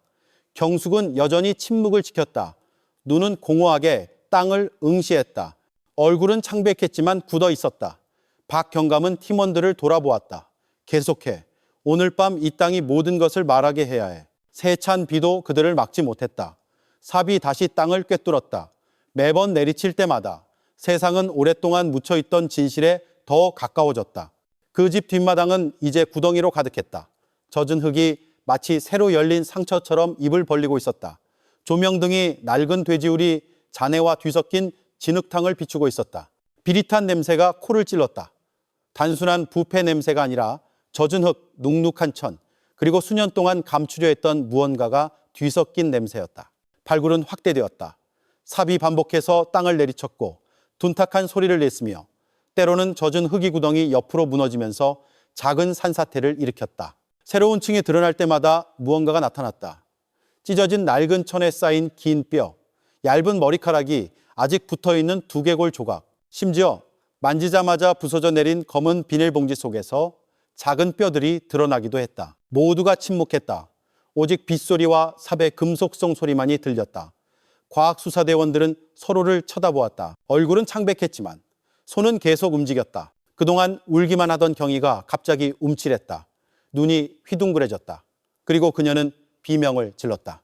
경숙은 여전히 침묵을 지켰다. 눈은 공허하게 땅을 응시했다. 얼굴은 창백했지만 굳어 있었다. 박경감은 팀원들을 돌아보았다. 계속해. 오늘 밤 이 땅이 모든 것을 말하게 해야 해. 세찬 비도 그들을 막지 못했다. 삽이 다시 땅을 꿰뚫었다. 매번 내리칠 때마다 세상은 오랫동안 묻혀있던 진실에 더 가까워졌다. 그 집 뒷마당은 이제 구덩이로 가득했다. 젖은 흙이 마치 새로 열린 상처처럼 입을 벌리고 있었다. 조명등이 낡은 돼지우리 잔해와 뒤섞인 진흙탕을 비추고 있었다. 비릿한 냄새가 코를 찔렀다. 단순한 부패 냄새가 아니라 젖은 흙, 눅눅한 천, 그리고 수년 동안 감추려 했던 무언가가 뒤섞인 냄새였다. 발굴은 확대되었다. 삽이 반복해서 땅을 내리쳤고 둔탁한 소리를 냈으며 때로는 젖은 흙이 구덩이 옆으로 무너지면서 작은 산사태를 일으켰다. 새로운 층이 드러날 때마다 무언가가 나타났다. 찢어진 낡은 천에 쌓인 긴 뼈, 얇은 머리카락이 아직 붙어있는 두개골 조각, 심지어 만지자마자 부서져 내린 검은 비닐봉지 속에서 작은 뼈들이 드러나기도 했다. 모두가 침묵했다. 오직 빗소리와 삽의 금속성 소리만이 들렸다. 과학수사대원들은 서로를 쳐다보았다. 얼굴은 창백했지만 손은 계속 움직였다. 그동안 울기만 하던 경희가 갑자기 움찔했다. 눈이 휘둥그레졌다. 그리고 그녀는 비명을 질렀다.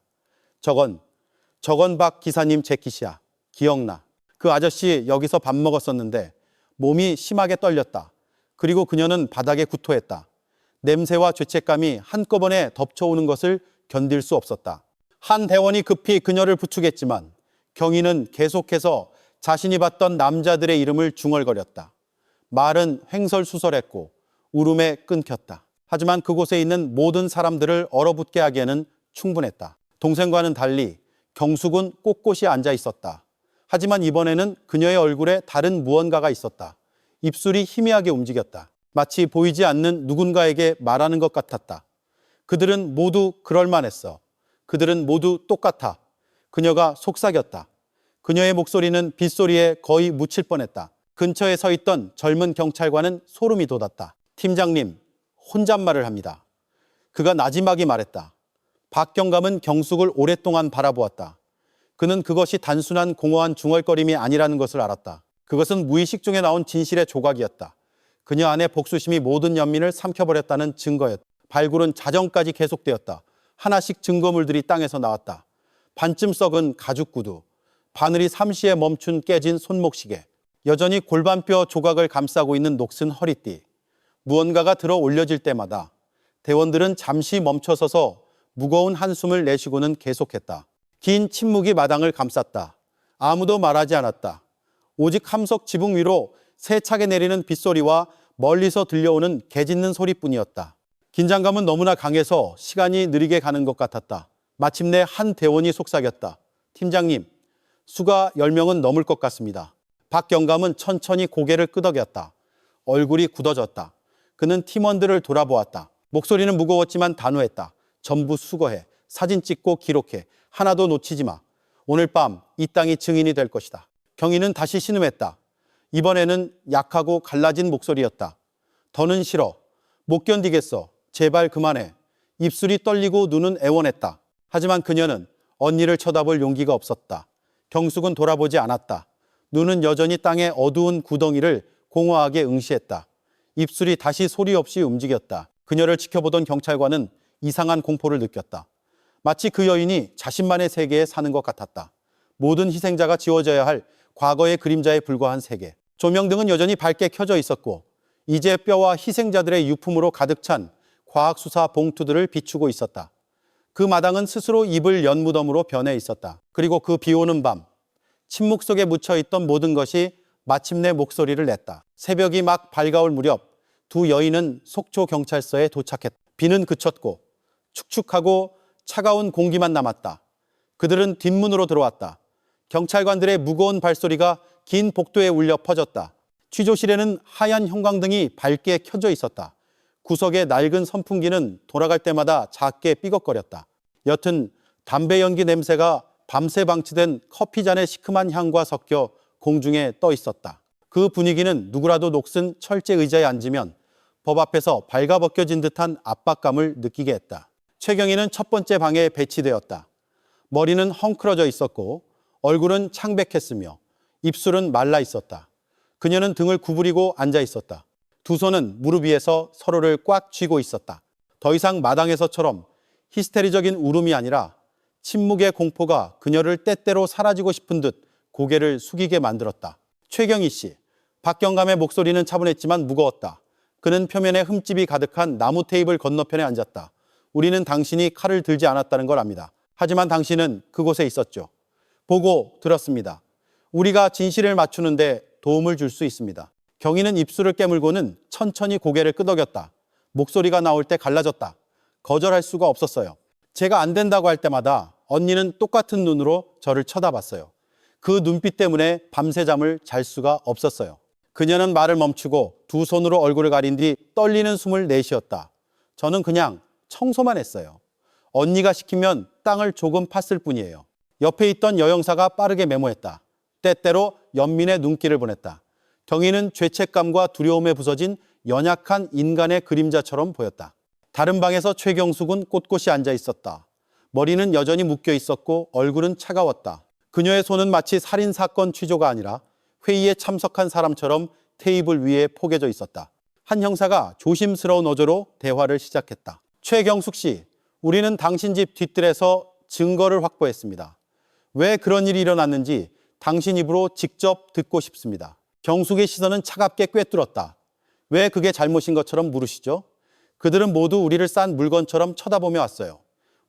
저건 박 기사님 재킷이야. 기억나. 그 아저씨 여기서 밥 먹었었는데 몸이 심하게 떨렸다. 그리고 그녀는 바닥에 구토했다. 냄새와 죄책감이 한꺼번에 덮쳐오는 것을 견딜 수 없었다. 한 대원이 급히 그녀를 부축했지만 경희는 계속해서 자신이 봤던 남자들의 이름을 중얼거렸다. 말은 횡설수설했고 울음에 끊겼다. 하지만 그곳에 있는 모든 사람들을 얼어붙게 하기에는 충분했다. 동생과는 달리 경숙은 꼿꼿이 앉아 있었다. 하지만 이번에는 그녀의 얼굴에 다른 무언가가 있었다. 입술이 희미하게 움직였다. 마치 보이지 않는 누군가에게 말하는 것 같았다. 그들은 모두 그럴만했어. 그들은 모두 똑같아. 그녀가 속삭였다. 그녀의 목소리는 빗소리에 거의 묻힐 뻔했다. 근처에 서 있던 젊은 경찰관은 소름이 돋았다. 팀장님, 혼잣말을 합니다. 그가 나지막이 말했다. 박경감은 경숙을 오랫동안 바라보았다. 그는 그것이 단순한 공허한 중얼거림이 아니라는 것을 알았다. 그것은 무의식 중에 나온 진실의 조각이었다. 그녀 안에 복수심이 모든 연민을 삼켜버렸다는 증거였다. 발굴은 자정까지 계속되었다. 하나씩 증거물들이 땅에서 나왔다. 반쯤 썩은 가죽 구두, 바늘이 삼시에 멈춘 깨진 손목시계, 여전히 골반뼈 조각을 감싸고 있는 녹슨 허리띠. 무언가가 들어 올려질 때마다 대원들은 잠시 멈춰서서 무거운 한숨을 내쉬고는 계속했다. 긴 침묵이 마당을 감쌌다. 아무도 말하지 않았다. 오직 함석 지붕 위로 세차게 내리는 빗소리와 멀리서 들려오는 개 짖는 소리뿐이었다. 긴장감은 너무나 강해서 시간이 느리게 가는 것 같았다. 마침내 한 대원이 속삭였다. 팀장님, 수가 10명은 넘을 것 같습니다. 박경감은 천천히 고개를 끄덕였다. 얼굴이 굳어졌다. 그는 팀원들을 돌아보았다. 목소리는 무거웠지만 단호했다. 전부 수거해. 사진 찍고 기록해. 하나도 놓치지 마. 오늘 밤 이 땅이 증인이 될 것이다. 경희는 다시 신음했다. 이번에는 약하고 갈라진 목소리였다. 더는 싫어. 못 견디겠어. 제발 그만해. 입술이 떨리고 눈은 애원했다. 하지만 그녀는 언니를 쳐다볼 용기가 없었다. 경숙은 돌아보지 않았다. 눈은 여전히 땅의 어두운 구덩이를 공허하게 응시했다. 입술이 다시 소리 없이 움직였다. 그녀를 지켜보던 경찰관은 이상한 공포를 느꼈다. 마치 그 여인이 자신만의 세계에 사는 것 같았다. 모든 희생자가 지워져야 할 과거의 그림자에 불과한 세계. 조명등은 여전히 밝게 켜져 있었고 이제 뼈와 희생자들의 유품으로 가득 찬 과학수사 봉투들을 비추고 있었다. 그 마당은 스스로 입을 연 무덤으로 변해 있었다. 그리고 그 비오는 밤, 침묵 속에 묻혀있던 모든 것이 마침내 목소리를 냈다. 새벽이 막 밝아올 무렵 두 여인은 속초경찰서에 도착했다. 비는 그쳤고 축축하고 차가운 공기만 남았다. 그들은 뒷문으로 들어왔다. 경찰관들의 무거운 발소리가 긴 복도에 울려 퍼졌다. 취조실에는 하얀 형광등이 밝게 켜져 있었다. 구석의 낡은 선풍기는 돌아갈 때마다 작게 삐걱거렸다. 여튼 담배 연기 냄새가 밤새 방치된 커피잔의 시큼한 향과 섞여 공중에 떠 있었다. 그 분위기는 누구라도 녹슨 철제 의자에 앉으면 법 앞에서 발가벗겨진 듯한 압박감을 느끼게 했다. 최경희는 첫 번째 방에 배치되었다. 머리는 헝클어져 있었고 얼굴은 창백했으며 입술은 말라 있었다. 그녀는 등을 구부리고 앉아 있었다. 두 손은 무릎 위에서 서로를 꽉 쥐고 있었다. 더 이상 마당에서처럼 히스테리적인 울음이 아니라 침묵의 공포가 그녀를 때때로 사라지고 싶은 듯 고개를 숙이게 만들었다. 최경희 씨, 박경감의 목소리는 차분했지만 무거웠다. 그는 표면에 흠집이 가득한 나무 테이블 건너편에 앉았다. 우리는 당신이 칼을 들지 않았다는 걸 압니다. 하지만 당신은 그곳에 있었죠. 보고 들었습니다. 우리가 진실을 맞추는데 도움을 줄 수 있습니다. 경희는 입술을 깨물고는 천천히 고개를 끄덕였다. 목소리가 나올 때 갈라졌다. 거절할 수가 없었어요. 제가 안 된다고 할 때마다 언니는 똑같은 눈으로 저를 쳐다봤어요. 그 눈빛 때문에 밤새 잠을 잘 수가 없었어요. 그녀는 말을 멈추고 두 손으로 얼굴을 가린 뒤 떨리는 숨을 내쉬었다. 저는 그냥 청소만 했어요. 언니가 시키면 땅을 조금 팠을 뿐이에요. 옆에 있던 여영사가 빠르게 메모했다. 때때로 연민의 눈길을 보냈다. 경희는 죄책감과 두려움에 부서진 연약한 인간의 그림자처럼 보였다. 다른 방에서 최경숙은 꼿꼿이 앉아 있었다. 머리는 여전히 묶여 있었고 얼굴은 차가웠다. 그녀의 손은 마치 살인사건 취조가 아니라 회의에 참석한 사람처럼 테이블 위에 포개져 있었다. 한 형사가 조심스러운 어조로 대화를 시작했다. 최경숙 씨, 우리는 당신 집 뒤뜰에서 증거를 확보했습니다. 왜 그런 일이 일어났는지 당신 입으로 직접 듣고 싶습니다. 경숙의 시선은 차갑게 꿰뚫었다. 왜 그게 잘못인 것처럼 물으시죠? 그들은 모두 우리를 싼 물건처럼 쳐다보며 왔어요.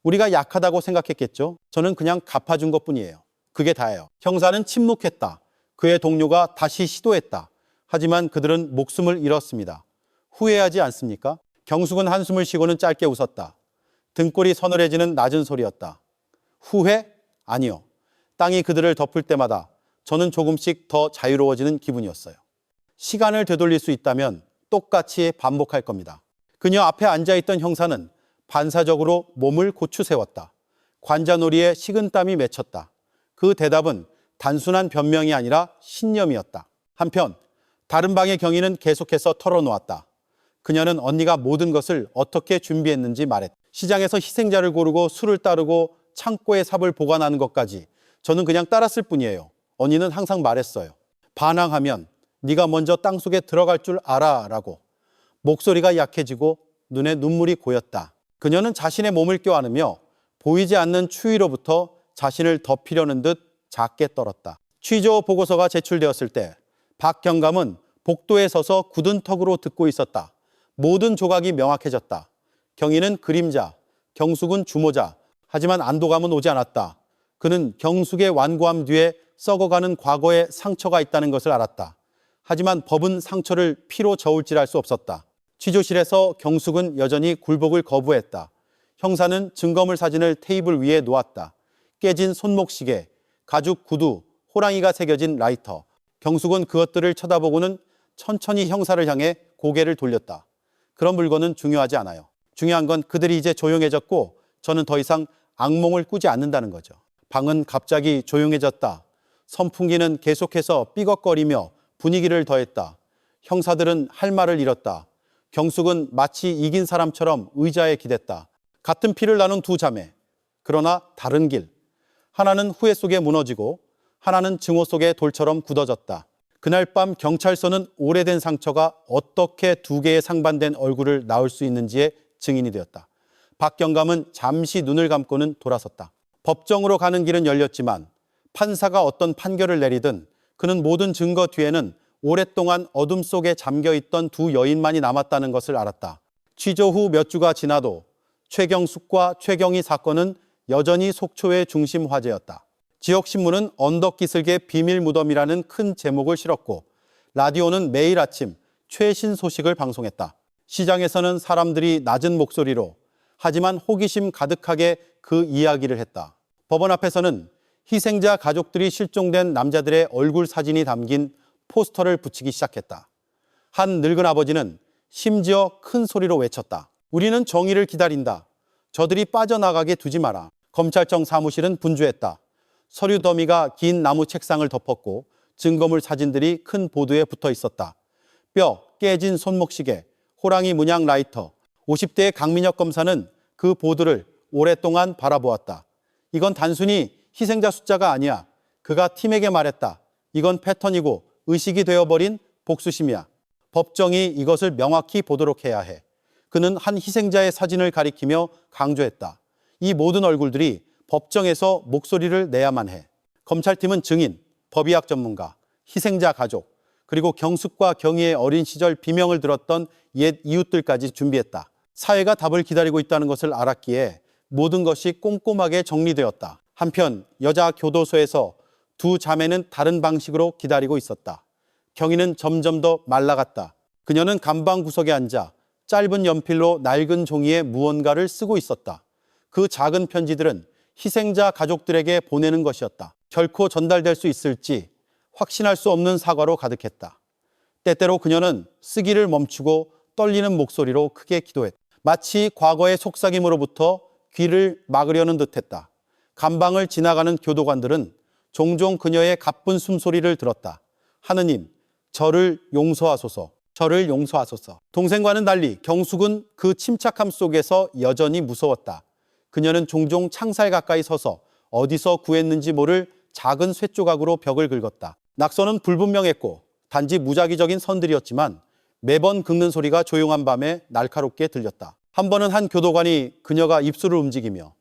우리가 약하다고 생각했겠죠? 저는 그냥 갚아준 것뿐이에요. 그게 다예요. 형사는 침묵했다. 그의 동료가 다시 시도했다. 하지만 그들은 목숨을 잃었습니다. 후회하지 않습니까? 경숙은 한숨을 쉬고는 짧게 웃었다. 등골이 서늘해지는 낮은 소리였다. 후회? 아니요. 땅이 그들을 덮을 때마다 저는 조금씩 더 자유로워지는 기분이었어요. 시간을 되돌릴 수 있다면 똑같이 반복할 겁니다. 그녀 앞에 앉아있던 형사는 반사적으로 몸을 고추 세웠다. 관자놀이에 식은땀이 맺혔다. 그 대답은 단순한 변명이 아니라 신념이었다. 한편 다른 방의 경위는 계속해서 털어놓았다. 그녀는 언니가 모든 것을 어떻게 준비했는지 말했다. 시장에서 희생자를 고르고 술을 따르고 창고에 삽을 보관하는 것까지 저는 그냥 따랐을 뿐이에요. 언니는 항상 말했어요. 반항하면 네가 먼저 땅속에 들어갈 줄 알아 라고. 목소리가 약해지고 눈에 눈물이 고였다. 그녀는 자신의 몸을 껴안으며 보이지 않는 추위로부터 자신을 덮이려는 듯 작게 떨었다. 취조 보고서가 제출되었을 때 박경감은 복도에 서서 굳은 턱으로 듣고 있었다. 모든 조각이 명확해졌다. 경희는 그림자, 경숙은 주모자. 하지만 안도감은 오지 않았다. 그는 경숙의 완고함 뒤에 썩어가는 과거의 상처가 있다는 것을 알았다. 하지만 법은 상처를 피로 저울질할 수 없었다. 취조실에서 경숙은 여전히 굴복을 거부했다. 형사는 증거물 사진을 테이블 위에 놓았다. 깨진 손목시계, 가죽 구두, 호랑이가 새겨진 라이터. 경숙은 그것들을 쳐다보고는 천천히 형사를 향해 고개를 돌렸다. 그런 물건은 중요하지 않아요. 중요한 건 그들이 이제 조용해졌고 저는 더 이상 악몽을 꾸지 않는다는 거죠. 방은 갑자기 조용해졌다. 선풍기는 계속해서 삐걱거리며 분위기를 더했다. 형사들은 할 말을 잃었다. 경숙은 마치 이긴 사람처럼 의자에 기댔다. 같은 피를 나눈 두 자매. 그러나 다른 길. 하나는 후회 속에 무너지고 하나는 증오 속에 돌처럼 굳어졌다. 그날 밤 경찰서는 오래된 상처가 어떻게 두 개의 상반된 얼굴을 낳을 수 있는지의 증인이 되었다. 박경감은 잠시 눈을 감고는 돌아섰다. 법정으로 가는 길은 열렸지만 판사가 어떤 판결을 내리든 그는 모든 증거 뒤에는 오랫동안 어둠 속에 잠겨있던 두 여인만이 남았다는 것을 알았다. 취조 후 몇 주가 지나도 최경숙과 최경희 사건은 여전히 속초의 중심 화제였다. 지역신문은 언덕기슭의 비밀 무덤이라는 큰 제목을 실었고 라디오는 매일 아침 최신 소식을 방송했다. 시장에서는 사람들이 낮은 목소리로 하지만 호기심 가득하게 그 이야기를 했다. 법원 앞에서는 희생자 가족들이 실종된 남자들의 얼굴 사진이 담긴 포스터를 붙이기 시작했다. 한 늙은 아버지는 심지어 큰 소리로 외쳤다. 우리는 정의를 기다린다. 저들이 빠져나가게 두지 마라. 검찰청 사무실은 분주했다. 서류 더미가 긴 나무 책상을 덮었고 증거물 사진들이 큰 보드에 붙어 있었다. 뼈, 깨진 손목시계, 호랑이 문양 라이터. 50대의 강민혁 검사는 그 보드를 오랫동안 바라보았다. 이건 단순히 희생자 숫자가 아니야. 그가 팀에게 말했다. 이건 패턴이고 의식이 되어버린 복수심이야. 법정이 이것을 명확히 보도록 해야 해. 그는 한 희생자의 사진을 가리키며 강조했다. 이 모든 얼굴들이 법정에서 목소리를 내야만 해. 검찰팀은 증인, 법의학 전문가, 희생자 가족, 그리고 경숙과 경희의 어린 시절 비명을 들었던 옛 이웃들까지 준비했다. 사회가 답을 기다리고 있다는 것을 알았기에 모든 것이 꼼꼼하게 정리되었다. 한편 여자 교도소에서 두 자매는 다른 방식으로 기다리고 있었다. 경희는 점점 더 말라갔다. 그녀는 감방 구석에 앉아 짧은 연필로 낡은 종이에 무언가를 쓰고 있었다. 그 작은 편지들은 희생자 가족들에게 보내는 것이었다. 결코 전달될 수 있을지 확신할 수 없는 사과로 가득했다. 때때로 그녀는 쓰기를 멈추고 떨리는 목소리로 크게 기도했다. 마치 과거의 속삭임으로부터 귀를 막으려는 듯했다. 감방을 지나가는 교도관들은 종종 그녀의 가쁜 숨소리를 들었다. 하느님, 저를 용서하소서. 저를 용서하소서. 동생과는 달리 경숙은 그 침착함 속에서 여전히 무서웠다. 그녀는 종종 창살 가까이 서서 어디서 구했는지 모를 작은 쇠조각으로 벽을 긁었다. 낙서는 불분명했고 단지 무작위적인 선들이었지만 매번 긁는 소리가 조용한 밤에 날카롭게 들렸다. 한 번은 한 교도관이 그녀가 입술을 움직이며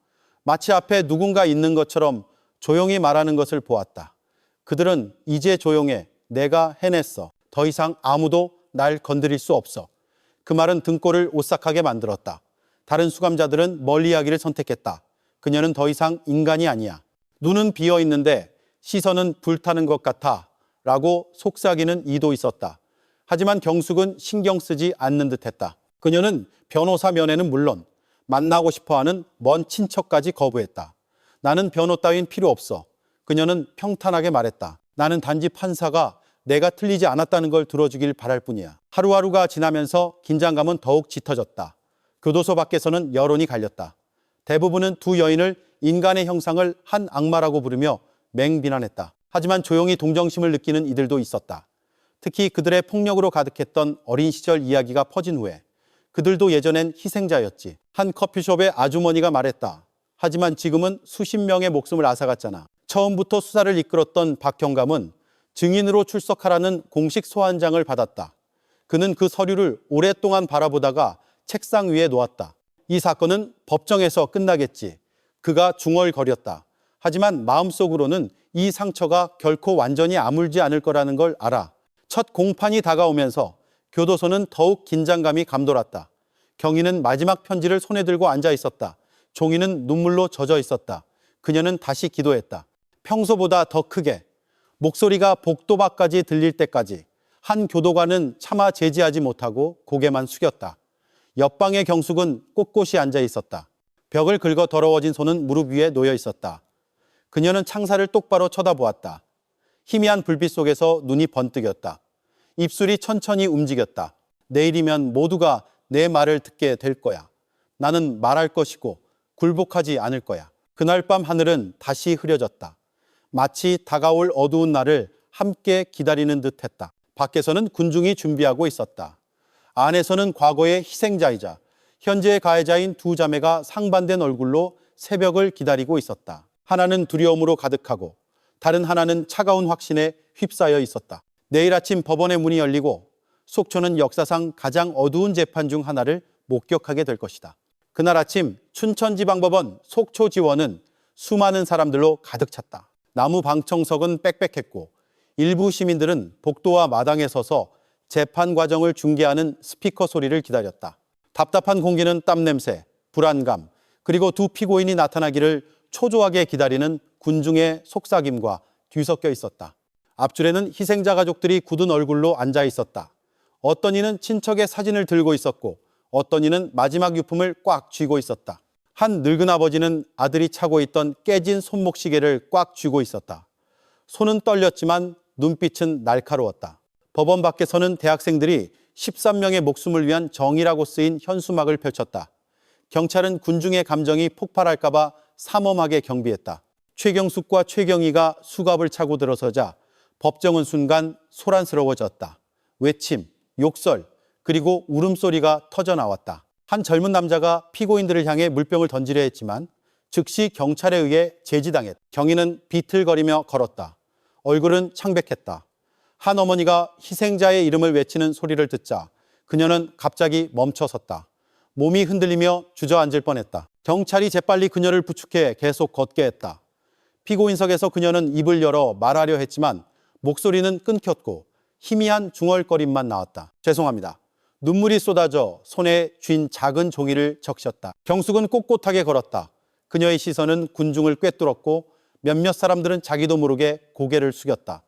마치 앞에 누군가 있는 것처럼 조용히 말하는 것을 보았다. 그들은 이제 조용해. 내가 해냈어. 더 이상 아무도 날 건드릴 수 없어. 그 말은 등골을 오싹하게 만들었다. 다른 수감자들은 멀리하기를 선택했다. 그녀는 더 이상 인간이 아니야. 눈은 비어 있는데 시선은 불타는 것 같아 라고 속삭이는 이도 있었다. 하지만 경숙은 신경 쓰지 않는 듯했다. 그녀는 변호사 면회는 물론 만나고 싶어하는 먼 친척까지 거부했다. 나는 변호 따윈 필요 없어. 그녀는 평탄하게 말했다. 나는 단지 판사가 내가 틀리지 않았다는 걸 들어주길 바랄 뿐이야. 하루하루가 지나면서 긴장감은 더욱 짙어졌다. 교도소 밖에서는 여론이 갈렸다. 대부분은 두 여인을 인간의 형상을 한 악마라고 부르며 맹비난했다. 하지만 조용히 동정심을 느끼는 이들도 있었다. 특히 그들의 폭력으로 가득했던 어린 시절 이야기가 퍼진 후에 그들도 예전엔 희생자였지. 한 커피숍의 아주머니가 말했다. 하지만 지금은 수십 명의 목숨을 앗아갔잖아. 처음부터 수사를 이끌었던 박 경감은 증인으로 출석하라는 공식 소환장을 받았다. 그는 그 서류를 오랫동안 바라보다가 책상 위에 놓았다. 이 사건은 법정에서 끝나겠지. 그가 중얼거렸다. 하지만 마음속으로는 이 상처가 결코 완전히 아물지 않을 거라는 걸 알아. 첫 공판이 다가오면서 교도소는 더욱 긴장감이 감돌았다. 경희는 마지막 편지를 손에 들고 앉아 있었다. 종이는 눈물로 젖어 있었다. 그녀는 다시 기도했다. 평소보다 더 크게, 목소리가 복도 밖까지 들릴 때까지. 한 교도관은 차마 제지하지 못하고 고개만 숙였다. 옆방의 경숙은 꼿꼿이 앉아 있었다. 벽을 긁어 더러워진 손은 무릎 위에 놓여 있었다. 그녀는 창살을 똑바로 쳐다보았다. 희미한 불빛 속에서 눈이 번뜩였다. 입술이 천천히 움직였다. 내일이면 모두가 내 말을 듣게 될 거야. 나는 말할 것이고 굴복하지 않을 거야. 그날 밤 하늘은 다시 흐려졌다. 마치 다가올 어두운 날을 함께 기다리는 듯했다. 밖에서는 군중이 준비하고 있었다. 안에서는 과거의 희생자이자 현재의 가해자인 두 자매가 상반된 얼굴로 새벽을 기다리고 있었다. 하나는 두려움으로 가득하고 다른 하나는 차가운 확신에 휩싸여 있었다. 내일 아침 법원의 문이 열리고 속초는 역사상 가장 어두운 재판 중 하나를 목격하게 될 것이다. 그날 아침 춘천지방법원 속초지원은 수많은 사람들로 가득 찼다. 나무 방청석은 빽빽했고 일부 시민들은 복도와 마당에 서서 재판 과정을 중계하는 스피커 소리를 기다렸다. 답답한 공기는 땀냄새, 불안감, 그리고 두 피고인이 나타나기를 초조하게 기다리는 군중의 속삭임과 뒤섞여 있었다. 앞줄에는 희생자 가족들이 굳은 얼굴로 앉아 있었다. 어떤 이는 친척의 사진을 들고 있었고 어떤 이는 마지막 유품을 꽉 쥐고 있었다. 한 늙은 아버지는 아들이 차고 있던 깨진 손목시계를 꽉 쥐고 있었다. 손은 떨렸지만 눈빛은 날카로웠다. 법원 밖에서는 대학생들이 13명의 목숨을 위한 정의라고 쓰인 현수막을 펼쳤다. 경찰은 군중의 감정이 폭발할까 봐 삼엄하게 경비했다. 최경숙과 최경희가 수갑을 차고 들어서자 법정은 순간 소란스러워졌다. 외침, 욕설, 그리고 울음소리가 터져나왔다. 한 젊은 남자가 피고인들을 향해 물병을 던지려 했지만 즉시 경찰에 의해 제지당했다. 경희는 비틀거리며 걸었다. 얼굴은 창백했다. 한 어머니가 희생자의 이름을 외치는 소리를 듣자 그녀는 갑자기 멈춰섰다. 몸이 흔들리며 주저앉을 뻔했다. 경찰이 재빨리 그녀를 부축해 계속 걷게 했다. 피고인석에서 그녀는 입을 열어 말하려 했지만 목소리는 끊겼고 희미한 중얼거림만 나왔다. 죄송합니다. 눈물이 쏟아져 손에 쥔 작은 종이를 적셨다. 경숙은 꼿꼿하게 걸었다. 그녀의 시선은 군중을 꿰뚫었고 몇몇 사람들은 자기도 모르게 고개를 숙였다.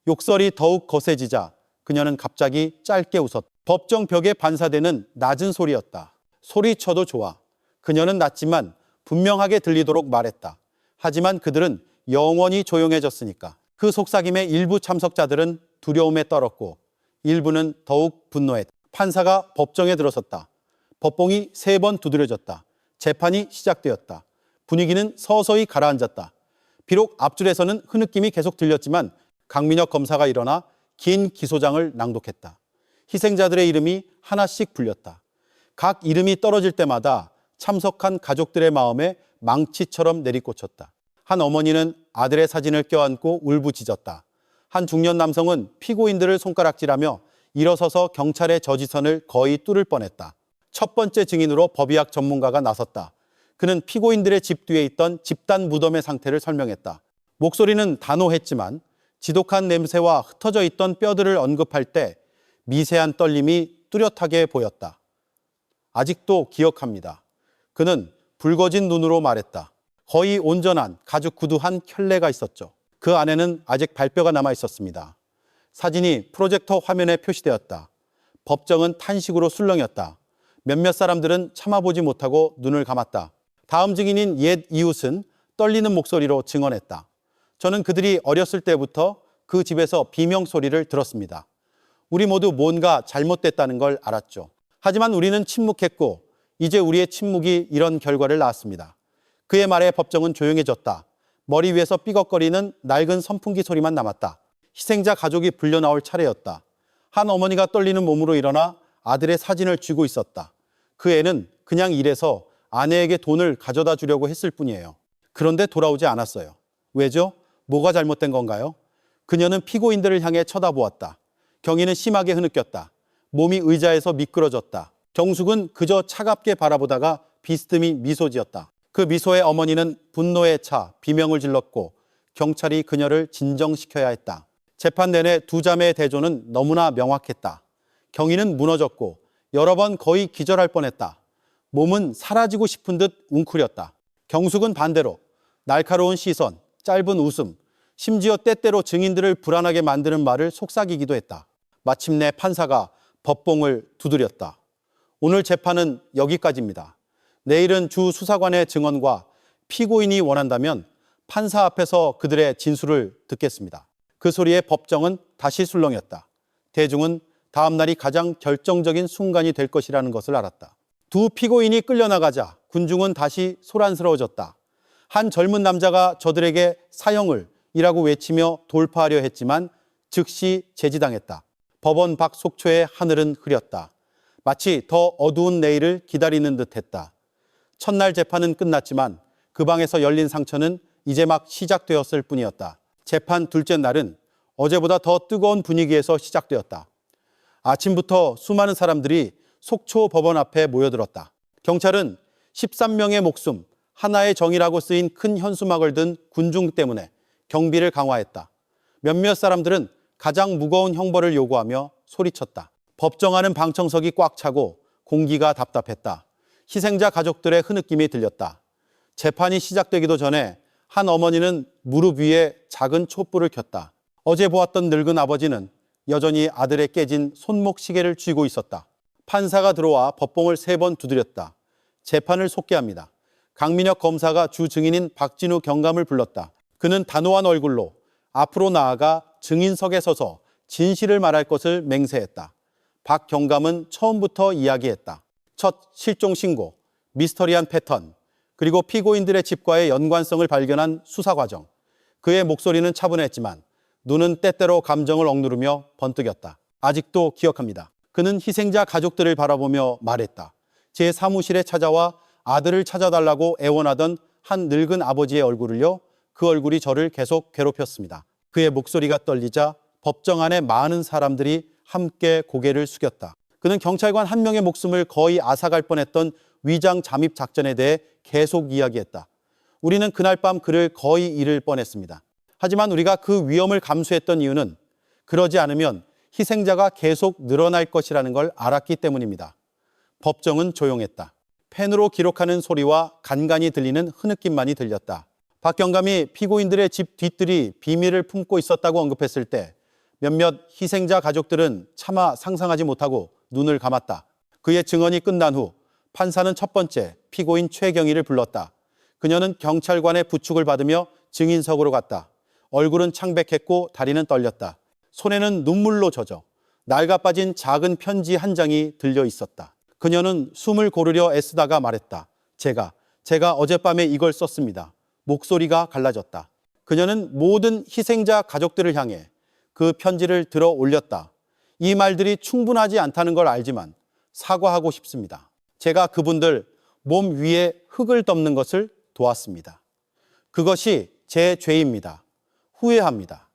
욕설이 더욱 거세지자 그녀는 갑자기 짧게 웃었다. 법정 벽에 반사되는 낮은 소리였다. 소리쳐도 좋아. 그녀는 낮지만 분명하게 들리도록 말했다. 하지만 그들은 영원히 조용해졌으니까. 그 속삭임에 일부 참석자들은 두려움에 떨었고 일부는 더욱 분노했다. 판사가 법정에 들어섰다. 법봉이 3번 두드려졌다. 재판이 시작되었다. 분위기는 서서히 가라앉았다. 비록 앞줄에서는 흐느낌이 계속 들렸지만 강민혁 검사가 일어나 긴 기소장을 낭독했다. 희생자들의 이름이 하나씩 불렸다. 각 이름이 떨어질 때마다 참석한 가족들의 마음에 망치처럼 내리꽂혔다. 한 어머니는 아들의 사진을 껴안고 울부짖었다. 한 중년 남성은 피고인들을 손가락질하며 일어서서 경찰의 저지선을 거의 뚫을 뻔했다. 첫 번째 증인으로 법의학 전문가가 나섰다. 그는 피고인들의 집 뒤에 있던 집단 무덤의 상태를 설명했다. 목소리는 단호했지만 지독한 냄새와 흩어져 있던 뼈들을 언급할 때 미세한 떨림이 뚜렷하게 보였다. 아직도 기억합니다. 그는 붉어진 눈으로 말했다. 거의 온전한 가죽 구두 한 켤레가 있었죠. 그 안에는 아직 발뼈가 남아 있었습니다. 사진이 프로젝터 화면에 표시되었다. 법정은 탄식으로 술렁였다. 몇몇 사람들은 참아보지 못하고 눈을 감았다. 다음 증인인 옛 이웃은 떨리는 목소리로 증언했다. 저는 그들이 어렸을 때부터 그 집에서 비명 소리를 들었습니다. 우리 모두 뭔가 잘못됐다는 걸 알았죠. 하지만 우리는 침묵했고 이제 우리의 침묵이 이런 결과를 낳았습니다. 그의 말에 법정은 조용해졌다. 머리 위에서 삐걱거리는 낡은 선풍기 소리만 남았다. 희생자 가족이 불려 나올 차례였다. 한 어머니가 떨리는 몸으로 일어나 아들의 사진을 쥐고 있었다. 그 애는 그냥 일해서 아내에게 돈을 가져다 주려고 했을 뿐이에요. 그런데 돌아오지 않았어요. 왜죠? 뭐가 잘못된 건가요? 그녀는 피고인들을 향해 쳐다보았다. 경위는 심하게 흐느꼈다. 몸이 의자에서 미끄러졌다. 경숙은 그저 차갑게 바라보다가 비스듬히 미소 지었다. 그 미소에 어머니는 분노에 차 비명을 질렀고 경찰이 그녀를 진정시켜야 했다. 재판 내내 두 자매의 대조는 너무나 명확했다. 경위는 무너졌고 여러 번 거의 기절할 뻔했다. 몸은 사라지고 싶은 듯 웅크렸다. 경숙은 반대로 날카로운 시선, 짧은 웃음, 심지어 때때로 증인들을 불안하게 만드는 말을 속삭이기도 했다. 마침내 판사가 법봉을 두드렸다. 오늘 재판은 여기까지입니다. 내일은 주 수사관의 증언과 피고인이 원한다면 판사 앞에서 그들의 진술을 듣겠습니다. 그 소리에 법정은 다시 술렁였다. 대중은 다음 날이 가장 결정적인 순간이 될 것이라는 것을 알았다. 두 피고인이 끌려나가자 군중은 다시 소란스러워졌다. 한 젊은 남자가 저들에게 사형을 이라고 외치며 돌파하려 했지만 즉시 제지당했다. 법원 밖 속초의 하늘은 흐렸다. 마치 더 어두운 내일을 기다리는 듯했다. 첫날 재판은 끝났지만 그 방에서 열린 상처는 이제 막 시작되었을 뿐이었다. 재판 둘째 날은 어제보다 더 뜨거운 분위기에서 시작되었다. 아침부터 수많은 사람들이 속초 법원 앞에 모여들었다. 경찰은 13명의 목숨, 하나의 정의라고 쓰인 큰 현수막을 든 군중 때문에 경비를 강화했다. 몇몇 사람들은 가장 무거운 형벌을 요구하며 소리쳤다. 법정 안은 방청석이 꽉 차고 공기가 답답했다. 희생자 가족들의 흐느낌이 들렸다. 재판이 시작되기도 전에 한 어머니는 무릎 위에 작은 촛불을 켰다. 어제 보았던 늙은 아버지는 여전히 아들의 깨진 손목 시계를 쥐고 있었다. 판사가 들어와 법봉을 3번 두드렸다. 재판을 속개합니다. 강민혁 검사가 주 증인인 박진우 경감을 불렀다. 그는 단호한 얼굴로 앞으로 나아가 증인석에 서서 진실을 말할 것을 맹세했다. 박 경감은 처음부터 이야기했다. 첫 실종 신고, 미스터리한 패턴, 그리고 피고인들의 집과의 연관성을 발견한 수사 과정. 그의 목소리는 차분했지만 눈은 때때로 감정을 억누르며 번뜩였다. 아직도 기억합니다. 그는 희생자 가족들을 바라보며 말했다. 제 사무실에 찾아와 아들을 찾아달라고 애원하던 한 늙은 아버지의 얼굴을요. 그 얼굴이 저를 계속 괴롭혔습니다. 그의 목소리가 떨리자 법정 안에 많은 사람들이 함께 고개를 숙였다. 그는 경찰관 한 명의 목숨을 거의 앗아갈 뻔했던 위장 잠입 작전에 대해 계속 이야기했다. 우리는 그날 밤 그를 거의 잃을 뻔했습니다. 하지만 우리가 그 위험을 감수했던 이유는 그러지 않으면 희생자가 계속 늘어날 것이라는 걸 알았기 때문입니다. 법정은 조용했다. 펜으로 기록하는 소리와 간간히 들리는 흐느낌만이 들렸다. 박경감이 피고인들의 집 뒤뜰이 비밀을 품고 있었다고 언급했을 때 몇몇 희생자 가족들은 차마 상상하지 못하고 눈을 감았다. 그의 증언이 끝난 후 판사는 첫 번째 피고인 최경희를 불렀다. 그녀는 경찰관의 부축을 받으며 증인석으로 갔다. 얼굴은 창백했고 다리는 떨렸다. 손에는 눈물로 젖어 낡아 빠진 작은 편지 한 장이 들려 있었다. 그녀는 숨을 고르려 애쓰다가 말했다. 제가 어젯밤에 이걸 썼습니다. 목소리가 갈라졌다. 그녀는 모든 희생자 가족들을 향해 그 편지를 들어 올렸다. 이 말들이 충분하지 않다는 걸 알지만 사과하고 싶습니다. 제가 그분들 몸 위에 흙을 덮는 것을 도왔습니다. 그것이 제 죄입니다. 후회합니다.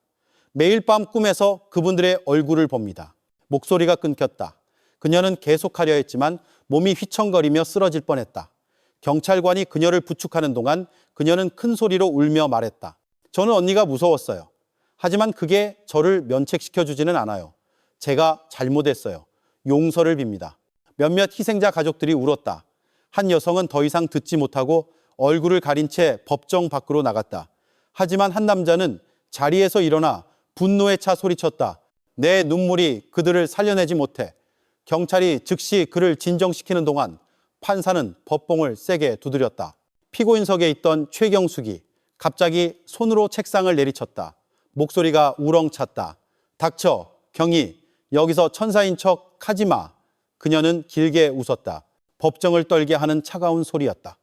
매일 밤 꿈에서 그분들의 얼굴을 봅니다. 목소리가 끊겼다. 그녀는 계속하려 했지만 몸이 휘청거리며 쓰러질 뻔했다. 경찰관이 그녀를 부축하는 동안 그녀는 큰 소리로 울며 말했다. 저는 언니가 무서웠어요. 하지만 그게 저를 면책시켜주지는 않아요. 제가 잘못했어요. 용서를 빕니다. 몇몇 희생자 가족들이 울었다. 한 여성은 더 이상 듣지 못하고 얼굴을 가린 채 법정 밖으로 나갔다. 하지만 한 남자는 자리에서 일어나 분노에 차 소리쳤다. 내 눈물이 그들을 살려내지 못해. 경찰이 즉시 그를 진정시키는 동안 판사는 법봉을 세게 두드렸다. 피고인석에 있던 최경숙이 갑자기 손으로 책상을 내리쳤다. 목소리가 우렁찼다. 닥쳐, 경희, 여기서 천사인 척 하지 마. 그녀는 길게 웃었다. 법정을 떨게 하는 차가운 소리였다.